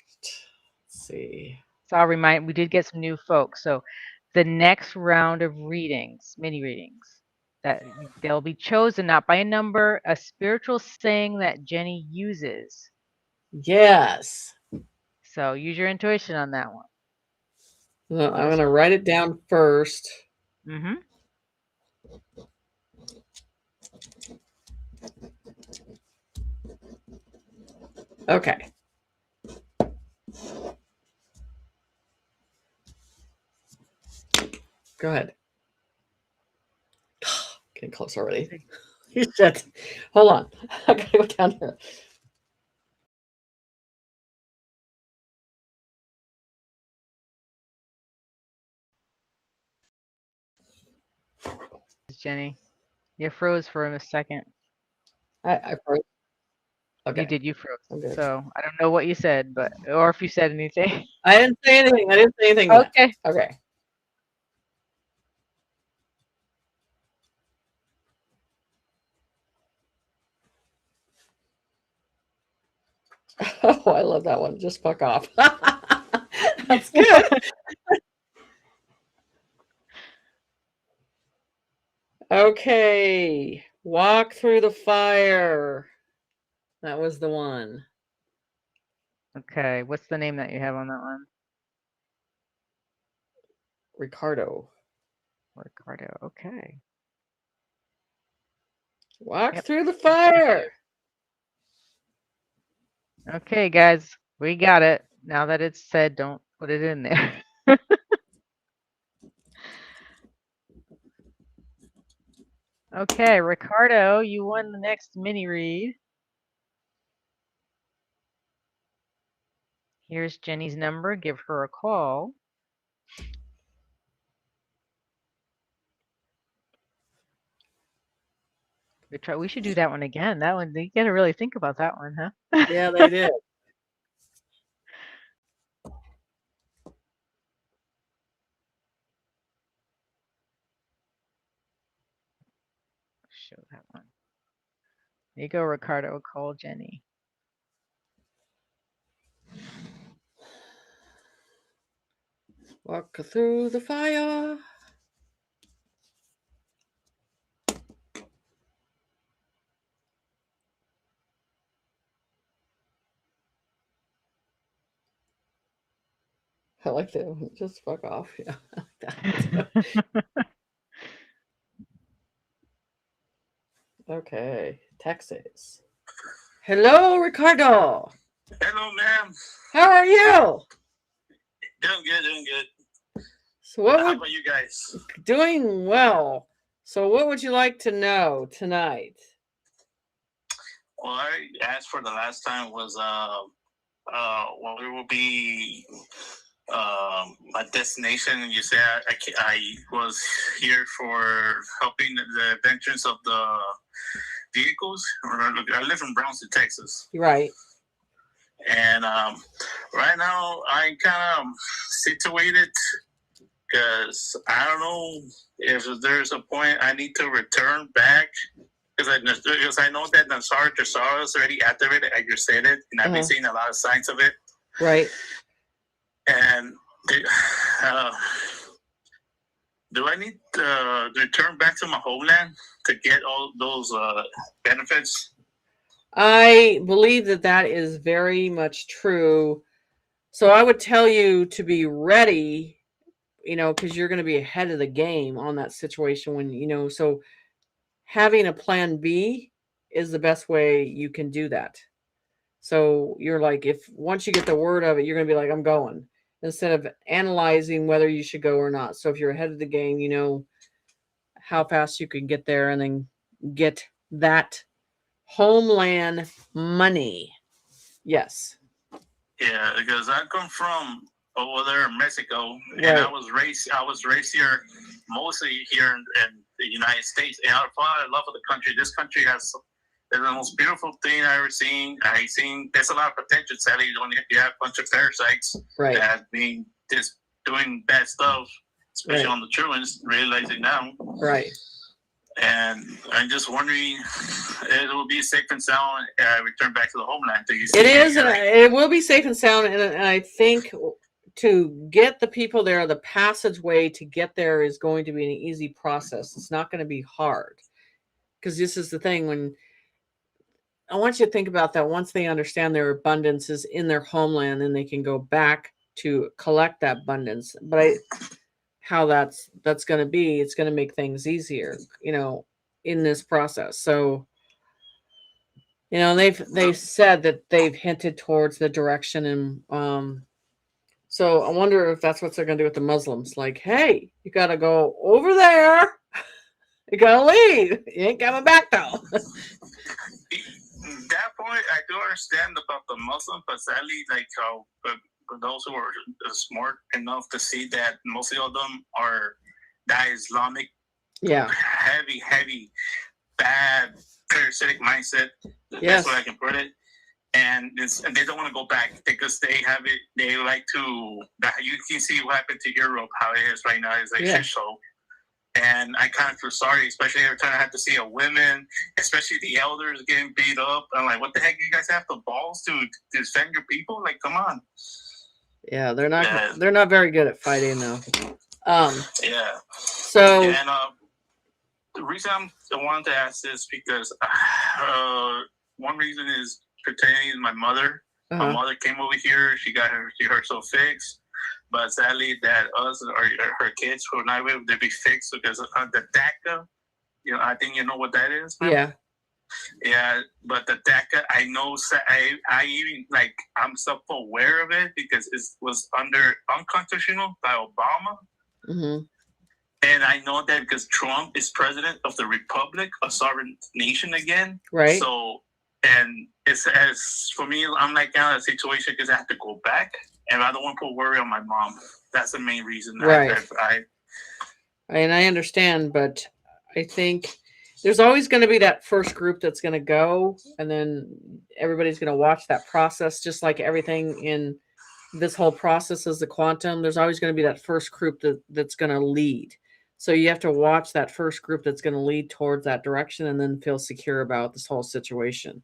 Let's see. So I'll remind, we did get some new folks. So the next round of readings, mini readings, that they'll be chosen not by a number, a spiritual saying that Jenny uses. Yes. So use your intuition on that one. I'm going to write it down first. Mm-hmm. Okay. Go ahead. Getting close already. You said, hold on. I gotta go down here. Jenny, you froze for a second. I froze. Okay. You did. You froze. So I don't know what you said, but or if you said anything. I didn't say anything. Okay. Okay. Oh, I love that one. Just fuck off. That's good. Okay. Walk through the fire. That was the one. Okay. What's the name that you have on that one? Ricardo. Okay. Walk through the fire. Okay, guys. We got it. Now that it's said, don't put it in there. Okay, Ricardo, you won the next mini read. Here's Jenny's number. Give her a call. We should do that one again. That one, you got to really think about that one, huh? Yeah, they did. Show that one. There you go, Ricardo. Call Jenny. Walk through the fire. I like that. Just fuck off. Yeah. I like that. Okay. Texas. Hello, Ricardo. Hello, ma'am. How are you? Doing good, doing good. So what How would about you guys? doing well. So what would you like to know tonight? Well, I asked for the last time was what will be my destination, and you said I was here for helping the veterans of the vehicles. I live in Brownsville, Texas, Right. and right now I'm kind of situated because I don't know if there's a point I need to return back. Because I know that Nassar Dressara is already activated, like you said it, and I've been seeing a lot of signs of it. Right. And do I need to return back to my homeland to get all those benefits? I believe that that is very much true. So I would tell you to be ready, because you're going to be ahead of the game on that situation when, so having a plan B is the best way you can do that. So you're like, if once you get the word of it, you're going to be like, I'm going, instead of analyzing whether you should go or not. So if you're ahead of the game, you know how fast you can get there and then get that homeland money. Yes. Yeah, because I come from over there in Mexico, Right. and I was raised here, mostly here in the United States, and I fall in love with the country. This country has the most beautiful thing I ever seen. I seen there's a lot of potential. Sadly, you have a bunch of parasites Right. that being just doing bad stuff, especially Right. on the truants, realizing now. Right. And I'm just wondering, it will be safe and sound. Return back to the homeland. Do you see It is, any, and it will be safe and sound. And I think to get the people there, the passageway to get there is going to be an easy process. It's not going to be hard, because this is the thing. When I want you to think about that, once they understand their abundance is in their homeland, then they can go back to collect that abundance. But how that's going to be, it's going to make things easier, in this process. So, they've said that they've hinted towards the direction, and so I wonder if that's what they're going to do with the Muslims. Like, hey, you got to go over there. You got to leave. You ain't coming back though. that point, I do understand about the Muslim, but sadly, like how for those who are smart enough to see that most of them are that Islamic, heavy, bad, parasitic mindset. Yes. That's what I can put it. And they don't want to go back because they have it. They like to. You can see what happened to Europe, how it is right now. It's like shit show. And I kind of feel sorry, especially every time I have to see a woman, especially the elders getting beat up. I'm like, what the heck? You guys have the balls to defend your people? Like, come on. Yeah, they're not. They're not very good at fighting, though. Yeah. So. And the reason I wanted to ask this because one reason is pertaining to my mother. Uh-huh. My mother came over here. She got herself fixed. But sadly, that us or her kids who are not able to be fixed because of the DACA. I think you know what that is. Man? Yeah. Yeah, but the DACA, I know. I even I'm self-aware of it because it was unconstitutional by Obama. Mm-hmm. And I know that because Trump is president of the Republic, a sovereign nation again. Right. So, and it's as for me, I'm like in a situation because I have to go back. And I don't want to put worry on my mom. That's the main reason. Right. And I understand, but I think there's always going to be that first group that's going to go, and then everybody's going to watch that process, just like everything in this whole process is the quantum. There's always going to be that first group that's going to lead. So you have to watch that first group that's going to lead towards that direction and then feel secure about this whole situation.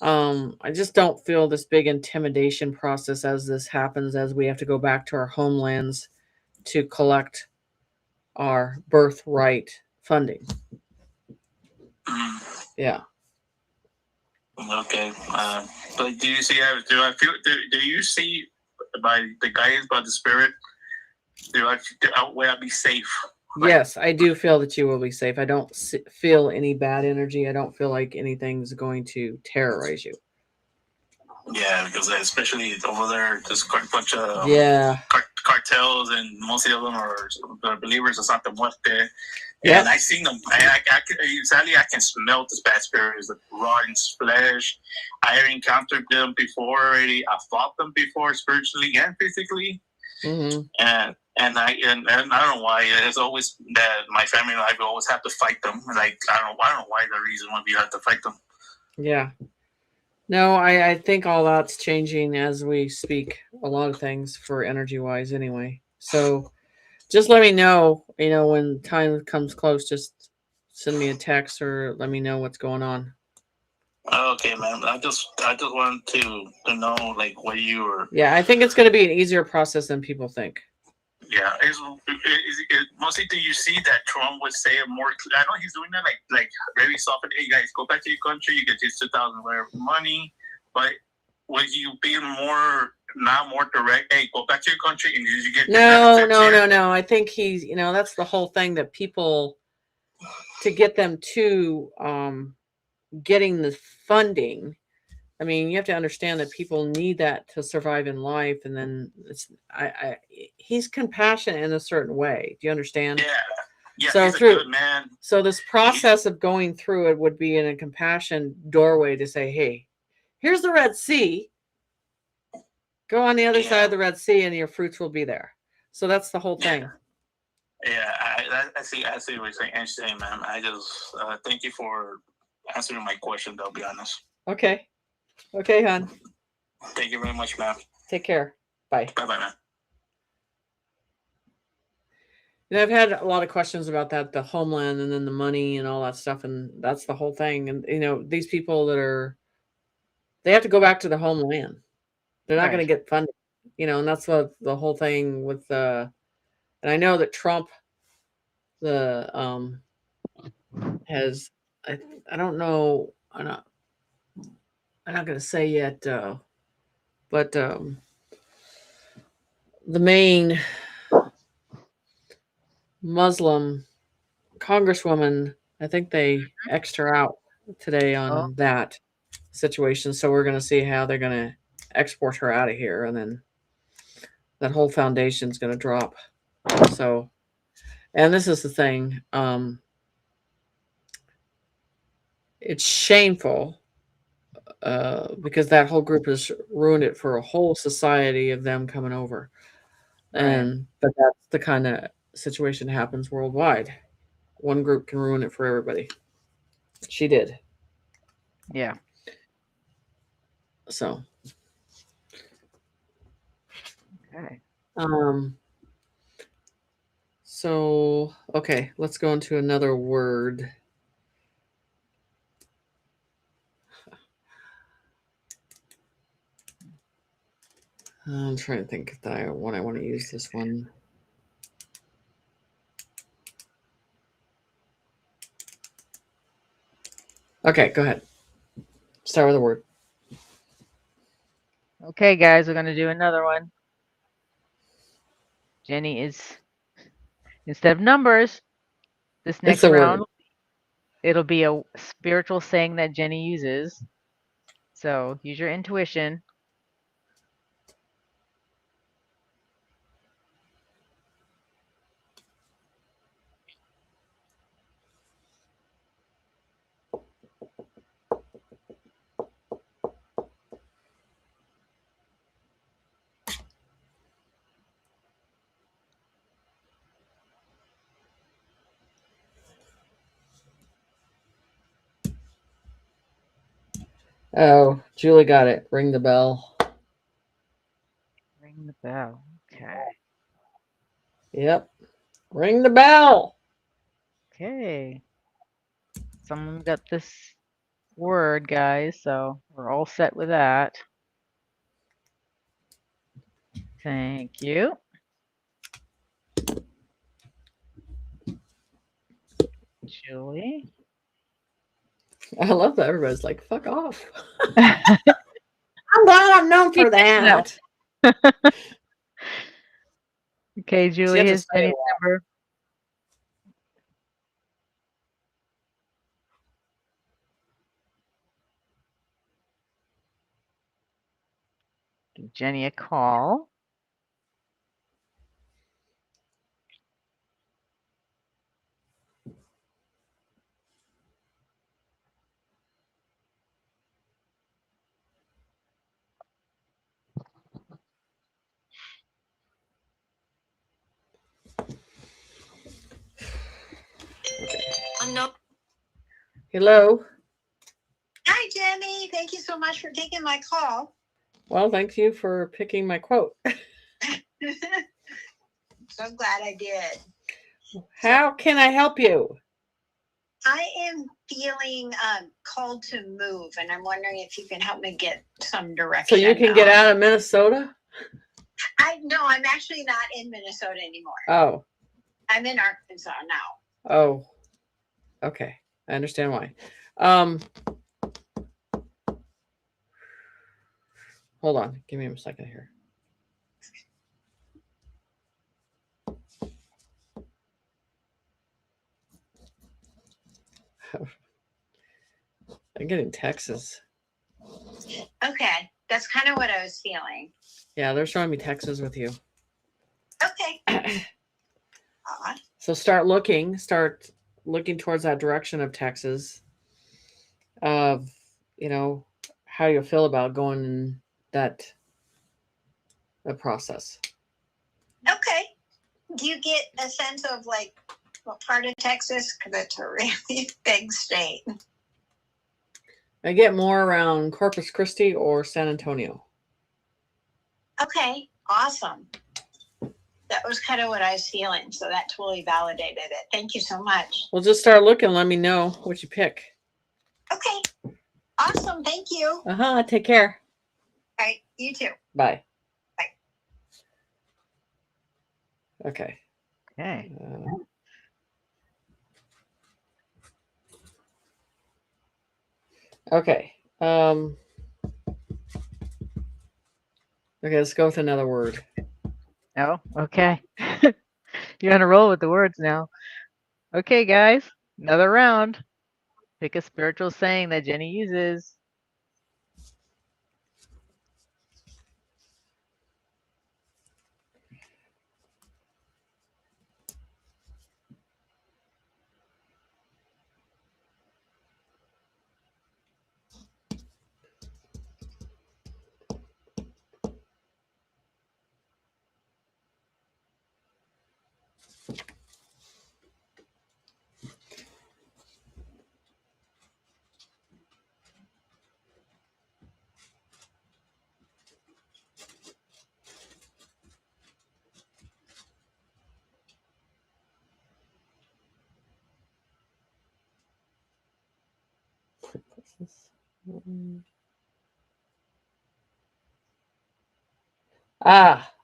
I just don't feel this big intimidation process as this happens, as we have to go back to our homelands to collect our birthright funding. Yeah. Okay. But do you see? Do you see by the guidance, by the spirit, where I'll be safe. Yes, I do feel that you will be safe. I don't feel any bad energy. I don't feel like anything's going to terrorize you. Yeah, because especially over there, there's a bunch of cartels, and most of them are believers of Santa Muerte. And I seen them. Sadly, I can smell the bad spirits, the rotten flesh. I encountered them before already. I fought them before, spiritually and physically. Mm-hmm. And I don't know why. It's always that my family and I always have to fight them. Like I don't know why the reason why we have to fight them. Yeah. No, I think all that's changing as we speak. A lot of things for energy wise, anyway. So just let me know. When time comes close, just send me a text or let me know what's going on. Okay, man. I just wanted to know like what you were. Yeah, I think it's going to be an easier process than people think. Yeah, mostly do you see that Trump would say more? I know he's doing that like very soft. Hey guys, go back to your country. You get this 2,000 whatever money, but would you be more direct? Hey, go back to your country and you get no. I think he's that's the whole thing, that people, to get them to getting the funding. I mean, you have to understand that people need that to survive in life, and then he's compassionate in a certain way. Do you understand? Yeah. So he's a good man. So this process of going through it would be in a compassion doorway to say, "Hey, here's the Red Sea. Go on the other side of the Red Sea, and your fruits will be there." So that's the whole thing. Yeah, I see what you're saying. Interesting, man. I just thank you for answering my question. I'll be honest. Okay, hon. Thank you very much, ma'am. Take care. Bye. Bye, man. And I've had a lot of questions about that, the homeland, and then the money and all that stuff, and that's the whole thing. And these people they have to go back to the homeland. They're not going to get funded, and that's what the whole thing with and I know that Trump, has, I don't know, I'm not going to say yet, but the main Muslim congresswoman, I think they X'd her out today on that situation. So we're going to see how they're going to export her out of here, and then that whole foundation's going to drop. So, and this is the thing, it's shameful because that whole group has ruined it for a whole society of them coming over. But that's the kind of situation that happens worldwide. One group can ruin it for everybody. She did. Yeah. So. Okay. So, okay, let's go into another word. I'm trying to think if I want to use this one. Okay, go ahead. Start with a word. Okay, guys, we're going to do another one. Jenny is, instead of numbers, this next round, it'll be a spiritual saying that Jenny uses. So use your intuition. Oh, Julie got it. Ring the bell. Ring the bell. Okay. Yep. Ring the bell. Okay. Someone got this word, guys, so we're all set with that. Thank you. Julie. I love that everybody's like, fuck off. I'm glad I'm known for that. Okay, Julie, have to here's say it Jenny's number. Give Jenny a call. Hello. Hi, Jenny. Thank you so much for taking my call. Well, thank you for picking my quote. So glad I did. How can I help you? I am feeling called to move, and I'm wondering if you can help me get some direction. So you can get out of Minnesota? I'm actually not in Minnesota anymore. Oh. I'm in Arkansas now. Oh. Okay. I understand why. Hold on. Give me a second here. I'm getting Texas. Okay. That's kind of what I was feeling. Yeah, they're showing me Texas with you. Okay. So start looking towards that direction of Texas. Of, how you feel about going in that process. Okay. Do you get a sense of like what part of Texas? Because it's a really big state. I get more around Corpus Christi or San Antonio. Okay. Awesome. That was kind of what I was feeling. So that totally validated it. Thank you so much. Well, just start looking. Let me know what you pick. Okay. Awesome. Thank you. Take care. All right. You too. Bye. Bye. Okay. Okay. Okay. Okay, let's go with another word. Oh, okay. You're on a roll with the words now. Okay, guys, another round. Pick a spiritual saying that Jenny uses.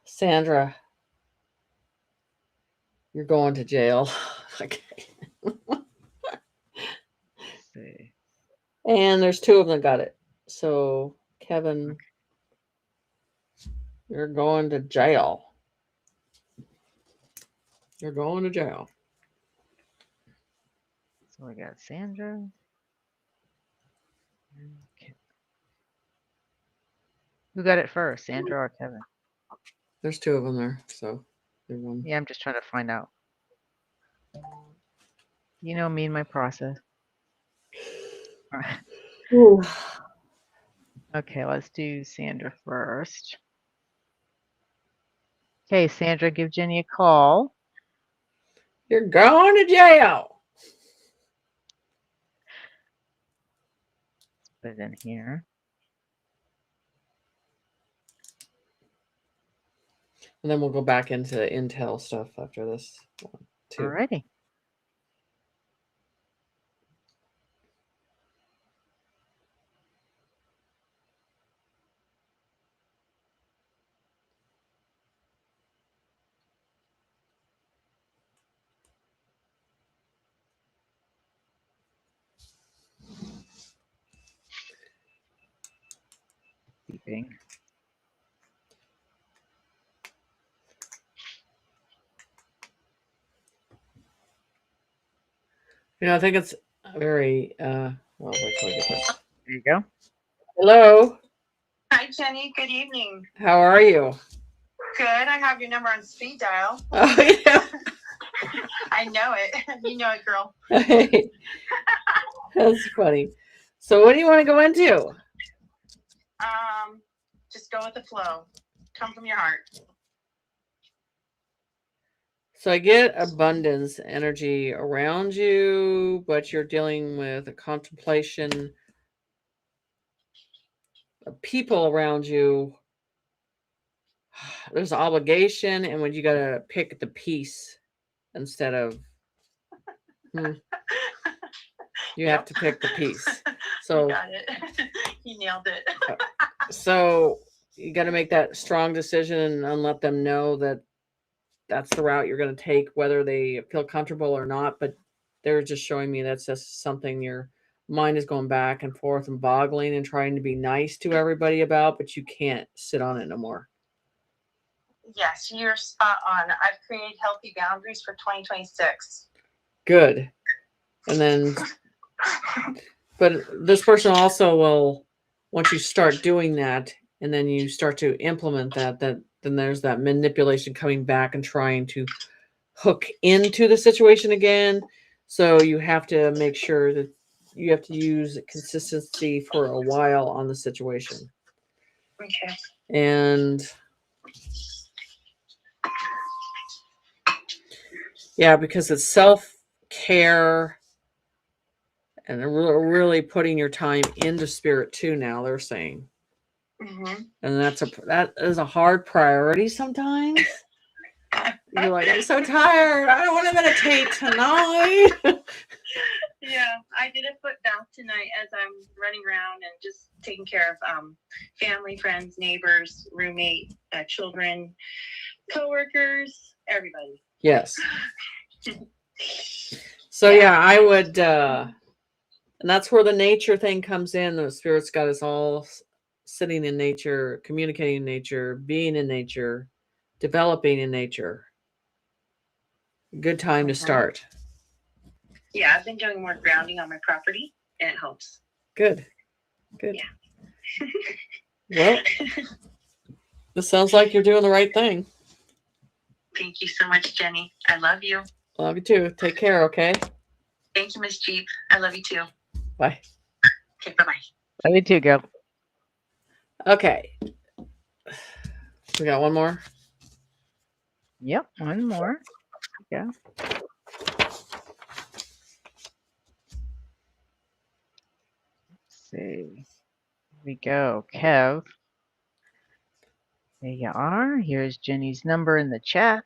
Sandra. You're going to jail. Okay. Let's see. And there's two of them got it. So, Kevin, you're going to jail. You're going to jail. So we got Sandra. Okay. Who got it first, Sandra or Kevin? There's two of them there. So, they're one. Yeah, I'm just trying to find out. You know me and my process. All right. Ooh. Okay, let's do Sandra first. Okay, Sandra, give Jenny a call. You're going to jail. Let's put it in here. And then we'll go back into Intel stuff after this one, too. Alrighty. Beeping. I think it's very well, wait till I get this. There you go. Hello. Hi, Jenny. Good evening. How are you? Good. I have your number on speed dial. Oh yeah. I know it. You know it, girl. That's funny. So what do you want to go into? Just go with the flow. Come from your heart. So I get abundance energy around you, but you're dealing with a contemplation of people around you. There's obligation, and when you got to pick the peace instead of you have to pick the peace. So You got it. You nailed it. So you got to make that strong decision and let them know that that's the route you're going to take, whether they feel comfortable or not. But they're just showing me that's just something your mind is going back and forth and boggling and trying to be nice to everybody about, but you can't sit on it no more. Yes, you're spot on. I've created healthy boundaries for 2026. Good. And then, but this person also will, once you start doing that and then you start to implement that, then there's that manipulation coming back and trying to hook into the situation again. So you have to make sure that you have to use consistency for a while on the situation. Okay. And yeah, because it's self-care and really putting your time into spirit too now, they're saying. Mm-hmm. And that is a hard priority sometimes. You're like, I'm so tired. I don't want to meditate tonight. Yeah, I did a foot bath tonight as I'm running around and just taking care of family, friends, neighbors, roommate, children, coworkers, everybody. Yes. So yeah, I would, and that's where the nature thing comes in. The spirit's got us all sitting in nature, communicating in nature, being in nature, developing in nature. Good time to start. Yeah, I've been doing more grounding on my property, and it helps. Good. Yeah. Well, this sounds like you're doing the right thing. Thank you so much, Jenny. I love you. Love you too. Take care, okay? Thank you, Miss Jeep. I love you too. Bye. Okay, bye-bye. Love you too, girl. Okay. We got one more? Yep, one more. Yeah. Let's see. Here we go. Kev. There you are. Here's Jenny's number in the chat.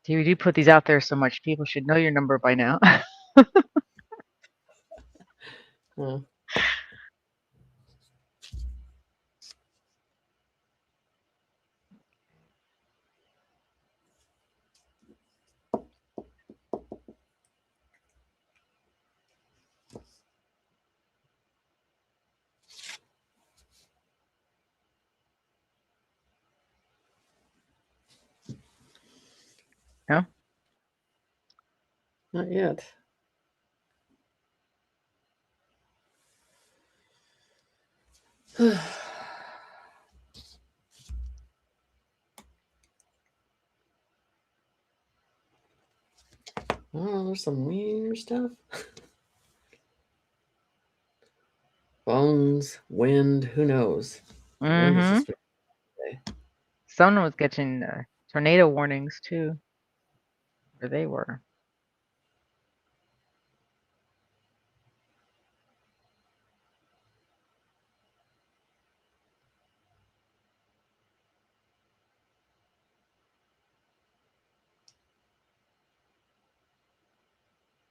See, we do put these out there so much. People should know your number by now. Hmm. No? Not yet. Oh, there's some weird stuff. Bones, wind, who knows? Wind is just Someone was getting tornado warnings too, where they were.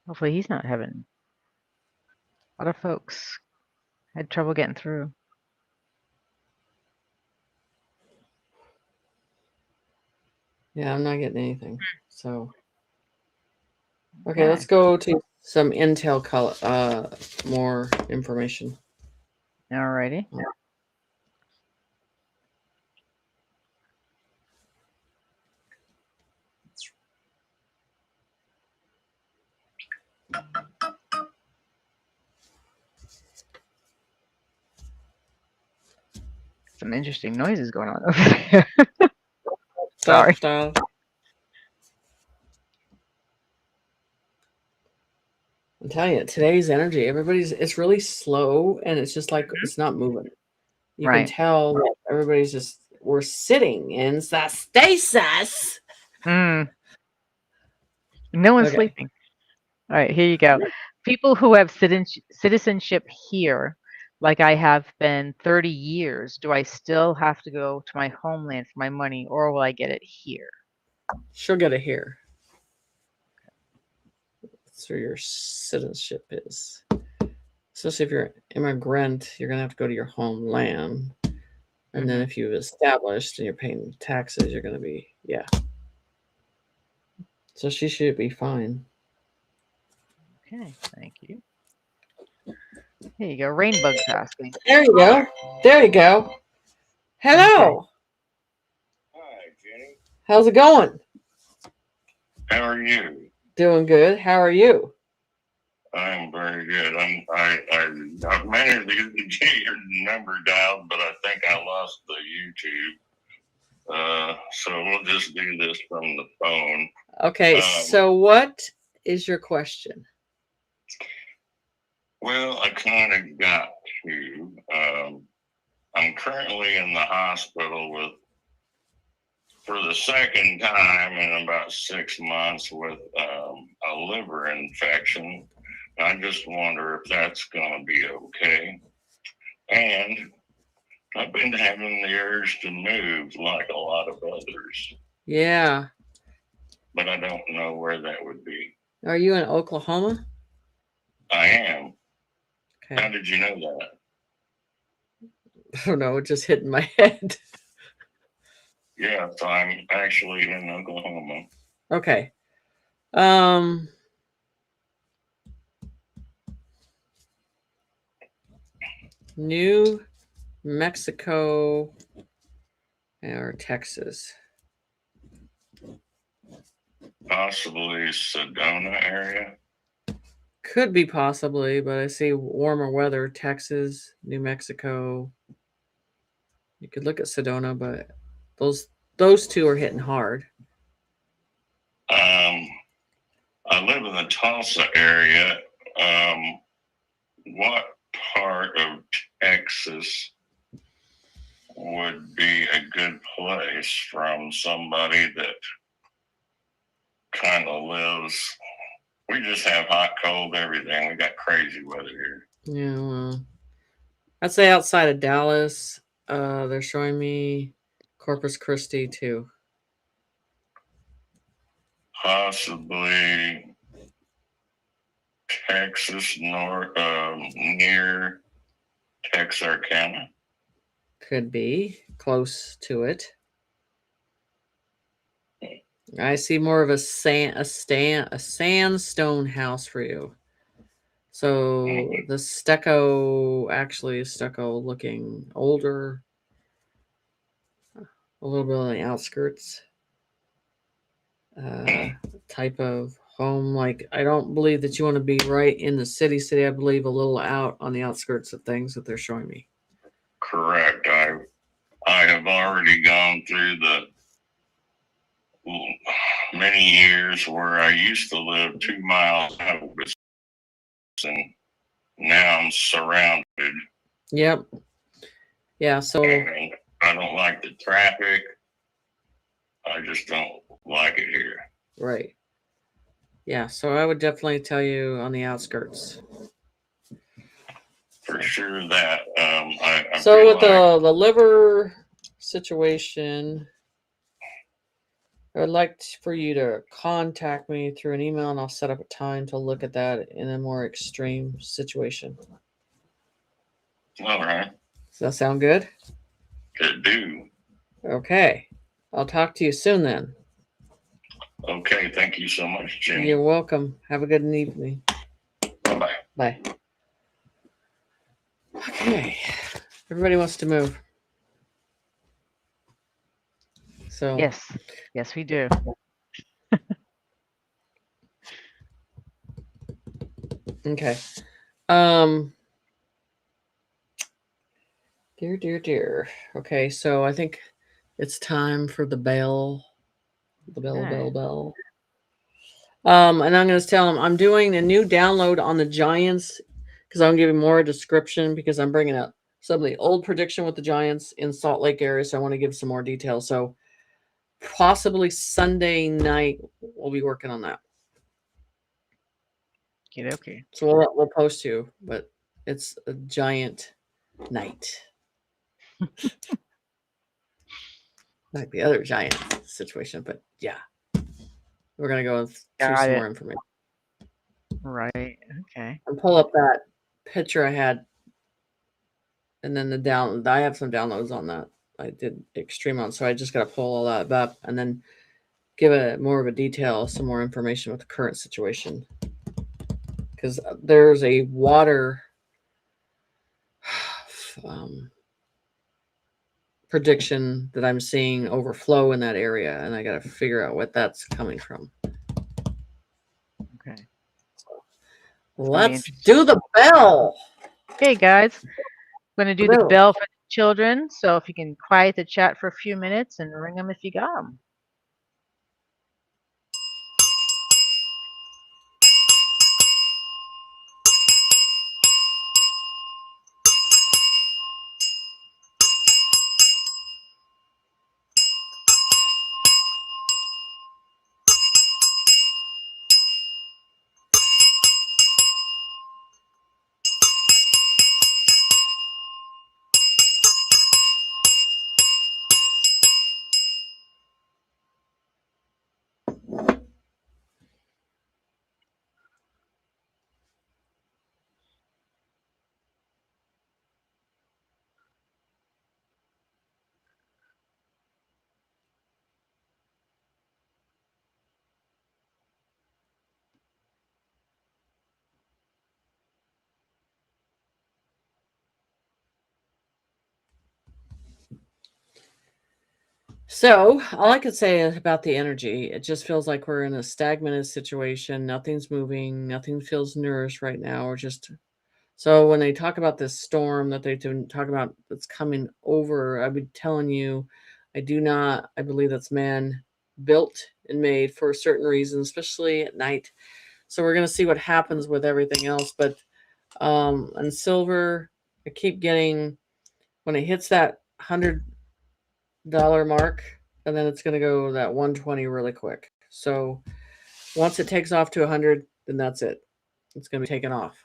Hopefully he's not having. A lot of folks had trouble getting through. Yeah, I'm not getting anything. So, okay, let's go to some intel, more information. Alrighty. Some interesting noises going on over there. Sorry. Style. I'm telling you, today's energy, it's really slow, and it's just like it's not moving. You can tell that everybody's we're sitting in that stasis. No one's sleeping. All right, here you go. People who have citizenship here, like I have been 30 years, do I still have to go to my homeland for my money, or will I get it here? She'll get it here. That's where your citizenship is. Especially if you're an immigrant, you're going to have to go to your homeland. And then if you've established and you're paying taxes, you're going to be, So she should be fine. Okay, thank you. Here you go. Rainbug's asking. There you go. There you go. Hello. Okay. Hi, Jenny. How's it going? How are you? Doing good. How are you? I'm very good. I've managed to get your number dialed, but I think I lost the YouTube. So we'll just do this from the phone. Okay. So what is your question? Well, I kind of got to. I'm currently in the hospital for the second time in about 6 months with a liver infection. I just wonder if that's going to be okay. And I've been having the urge to move like a lot of others. Yeah. But I don't know where that would be. Are you in Oklahoma? I am. Okay. How did you know that? I don't know. It just hit in my head. Yeah, so I'm actually in Oklahoma. Okay. New Mexico or Texas? Possibly Sedona area. Could be possibly, but I see warmer weather. Texas, New Mexico. You could look at Sedona, but those two are hitting hard. I live in the Tulsa area. What part of Texas would be a good place from somebody that kind of lives? We just have hot, cold, everything. We got crazy weather here. Yeah, well, I'd say outside of Dallas, they're showing me Corpus Christi too. Possibly Texas, near Texarkana. Could be close to it. I see more of a sandstone house for you. So the stucco actually is stucco looking older, a little bit on the outskirts. Type of home. Like, I don't believe that you want to be right in the city. I believe a little out on the outskirts of things that they're showing me. Correct. I have already gone through the many years where I used to live 2 miles out of this, and now I'm surrounded. Yep. Yeah. So and I don't like the traffic. I just don't like it here. Right. Yeah. So I would definitely tell you on the outskirts. For sure that. I so with the liver situation, I would like for you to contact me through an email, and I'll set up a time to look at that in a more extreme situation. All right. Does that sound good? It do. Okay. I'll talk to you soon then. Okay. Thank you so much, Jenny. You're welcome. Have a good evening. Bye. Okay. Everybody wants to move. So Yes, we do. okay. Dear. Okay, so I think it's time for the bell. The bell. And I'm going to tell them I'm doing a new download on the Giants because I'm giving more description because I'm bringing up some of the old prediction with the Giants in Salt Lake area. So I want to give some more details. So possibly Sunday night we'll be working on that. Okay. So we'll post you, but it's a giant night. Like the other giant situation, but yeah. We're going to go through some more information. Right. Okay. And pull up that picture I had. And then I have some downloads on that. I did extreme on, so I just got to pull all that up and then give it more of a detail, some more information with the current situation. Because there's a water prediction that I'm seeing overflow in that area, and I got to figure out what that's coming from. Okay. Let's do the bell. Okay, guys. I'm going to do the bell for the children. So if you can quiet the chat for a few minutes and ring them if you got them. So all I could say about the energy, it just feels like we're in a stagnated situation. Nothing's moving. Nothing feels nourished right now. So when they talk about this storm that they didn't talk about that's coming over, I've been telling you, I believe that's man built and made for a certain reason, especially at night. So we're going to see what happens with everything else. But and silver, I keep getting, when it hits that $100 mark, and then it's going to go that 120 really quick. So once it takes off to 100, then that's it. It's going to be taken off.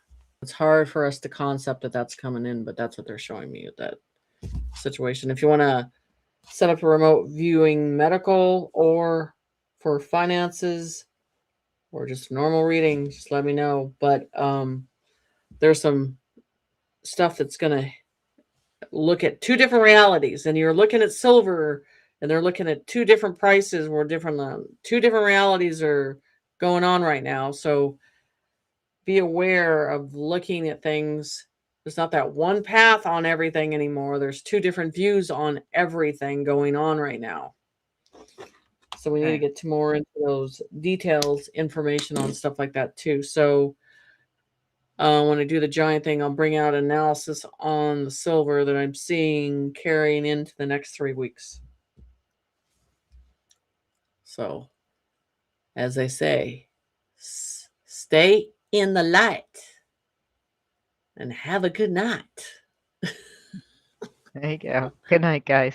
It's hard for us to concept that that's coming in, but that's what they're showing me at that situation. If you want to set up a remote viewing medical or for finances or just normal reading, just let me know. But there's some stuff that's going to look at two different realities, and you're looking at silver and they're looking at two different prices where two different realities are going on right now. So be aware of looking at things. There's not that one path on everything anymore. There's two different views on everything going on right now. So we need to get to more into those details, information on stuff like that too. So when I do the giant thing, I'll bring out analysis on the silver that I'm seeing carrying into the next 3 weeks. So, as I say, stay in the light and have a good night. There you go. Good night, guys.